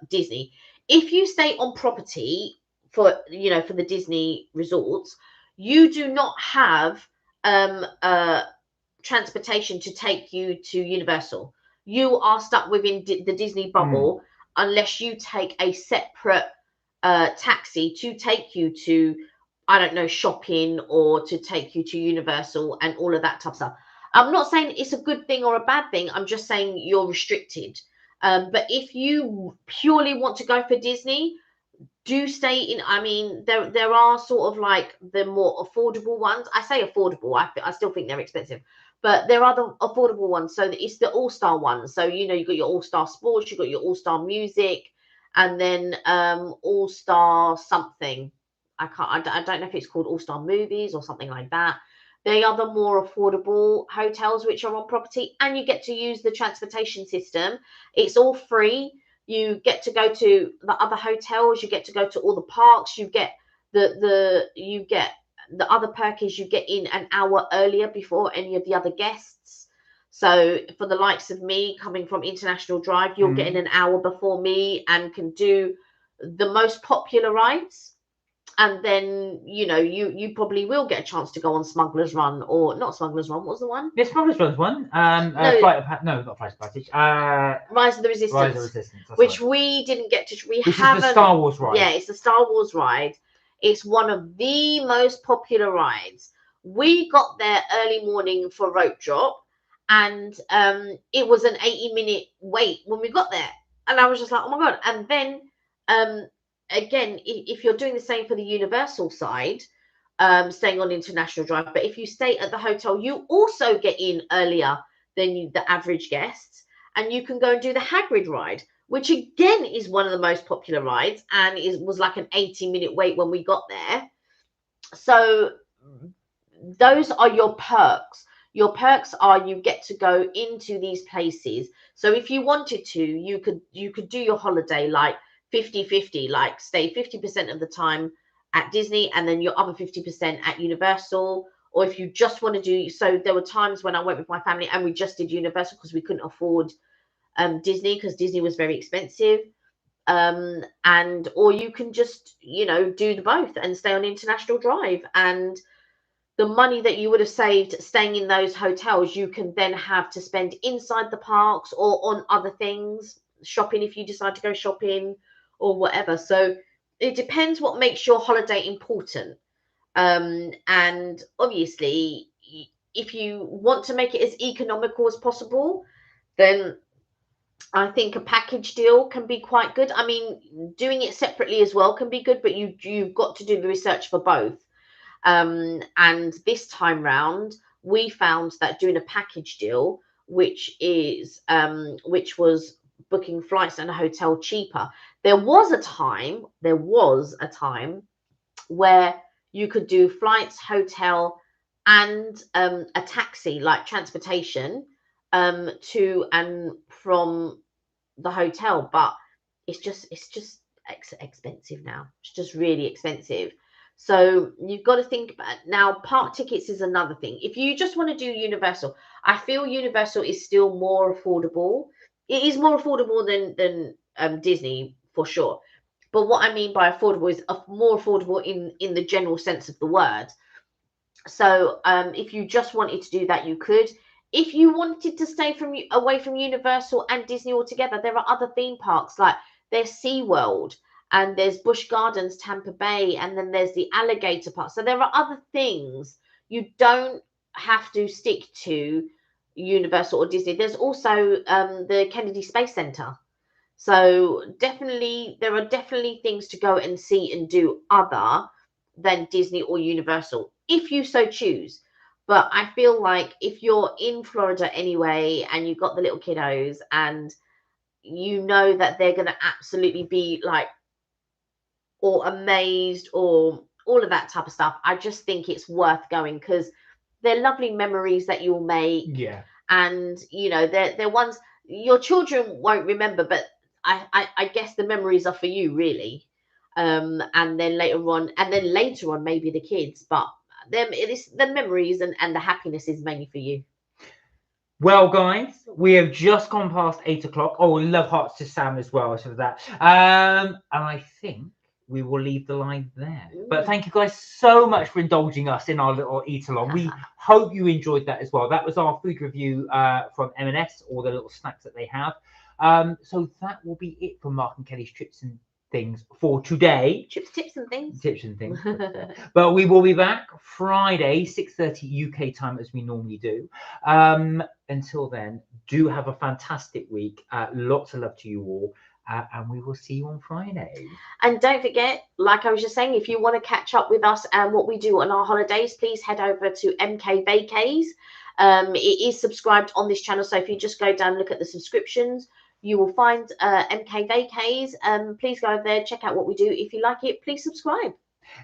Disney. If you stay on property for the Disney resorts, you do not have transportation to take you to Universal. You are stuck within the Disney bubble unless you take a separate taxi to take you to, I don't know, shopping, or to take you to Universal and all of that type of stuff. I'm not saying it's a good thing or a bad thing. I'm just saying you're restricted. But if you purely want to go for Disney, do stay in. I mean, there are sort of like the more affordable ones. I say affordable. I still think they're expensive, but there are the affordable ones. So it's the all-star ones. So you got your all-star sports, you got your all-star music, and then all-star something. I don't know if it's called all-star movies or something like that. They are the more affordable hotels which are on property, and you get to use the transportation system. It's all free. You get to go to the other hotels. You get to go to all the parks. You get the other perk is you get in an hour earlier before any of the other guests. So for the likes of me coming from International Drive, you'll get in an hour before me and can do the most popular rides. And then, you know, you probably will get a chance to go on Smuggler's Run, or not Smuggler's Run. What was the one? Yeah, Smuggler's Run's one. No. Not Flight of Passage. Rise of the Resistance. Rise of the Resistance. Which right. we didn't get to. Which is the Star Wars ride. Yeah, it's the Star Wars ride. It's one of the most popular rides. We got there early morning for rope drop, and it was an 80-minute wait when we got there. And I was just like, oh my God. And then again, if you're doing the same for the Universal side, staying on International Drive, but if you stay at the hotel, you also get in earlier than the average guests, and you can go and do the Hagrid ride, which again is one of the most popular rides, and was like an 80-minute wait when we got there. So those are your perks. Your perks are you get to go into these places. So if you wanted to, you could do your holiday like 50-50, like stay 50% of the time at Disney and then your other 50% at Universal. Or if you just want to do, so there were times when I went with my family and we just did Universal because we couldn't afford Disney, because Disney was very expensive. Or you can just, you know, do the both and stay on International Drive, and the money that you would have saved staying in those hotels, you can then have to spend inside the parks or on other things, shopping if you decide to go shopping or whatever. So it depends what makes your holiday important. And obviously, if you want to make it as economical as possible, then I think a package deal can be quite good. I mean, doing it separately as well can be good, but you've got to do the research for both. And this time round, we found that doing a package deal, which was booking flights and a hotel cheaper. There was a time where you could do flights, hotel, and a taxi, like transportation, to and from the hotel. But it's just expensive now. It's just really expensive. So you've got to think about now. Park tickets is another thing. If you just want to do Universal, I feel Universal is still more affordable. It is more affordable than Disney for sure. But what I mean by affordable is more affordable in the general sense of the word. So if you just wanted to do that, you could. If you wanted to stay away from Universal and Disney altogether, there are other theme parks, like there's SeaWorld and there's Busch Gardens, Tampa Bay, and then there's the Alligator Park. So there are other things. You don't have to stick to Universal or Disney. There's also the Kennedy Space Center. So definitely, there are definitely things to go and see and do other than Disney or Universal, if you so choose. But I feel like if you're in Florida anyway, and you've got the little kiddos, and you know that they're going to absolutely be like, or amazed, or all of that type of stuff, I just think it's worth going, because they're lovely memories that you'll make. Yeah. And, you know, they're ones your children won't remember, but I guess the memories are for you, really. And then later on, maybe the kids, but it is the memories and the happiness is mainly for you. Well, guys, we have just gone past 8 o'clock. Oh, love hearts to Sam as well. So that. And I think we will leave the live there. But thank you guys so much for indulging us in our little eat along. We hope you enjoyed that as well. That was our food review from M&S, all the little snacks that they have. So that will be it for Mark and Kelly's Trips and Things for today. Tips and things. Tips and things. But we will be back Friday, 6:30 UK time, as we normally do. Until then, do have a fantastic week. Lots of love to you all. And we will see you on Friday. And don't forget, like I was just saying, if you want to catch up with us and what we do on our holidays, please head over to MK Vacays. It is subscribed on this channel. So if you just go down and look at the subscriptions, you will find MK Vacays. Please go over there, check out what we do. If you like it, please subscribe.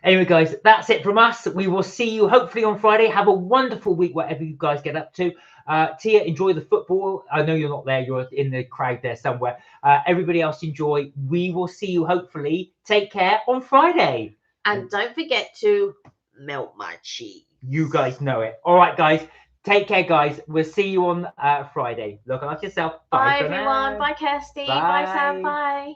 Anyway, guys, that's it from us. We will see you hopefully on Friday. Have a wonderful week, whatever you guys get up to. Tia, enjoy the football. I know you're not there. You're in the crowd there somewhere. Everybody else, enjoy. We will see you hopefully. Take care on Friday. And don't forget to melt my cheese. You guys know it. All right, guys. Take care, guys. We'll see you on Friday. Look after yourself. Bye for everyone. now. Bye Kirsty. Bye Sam. Bye.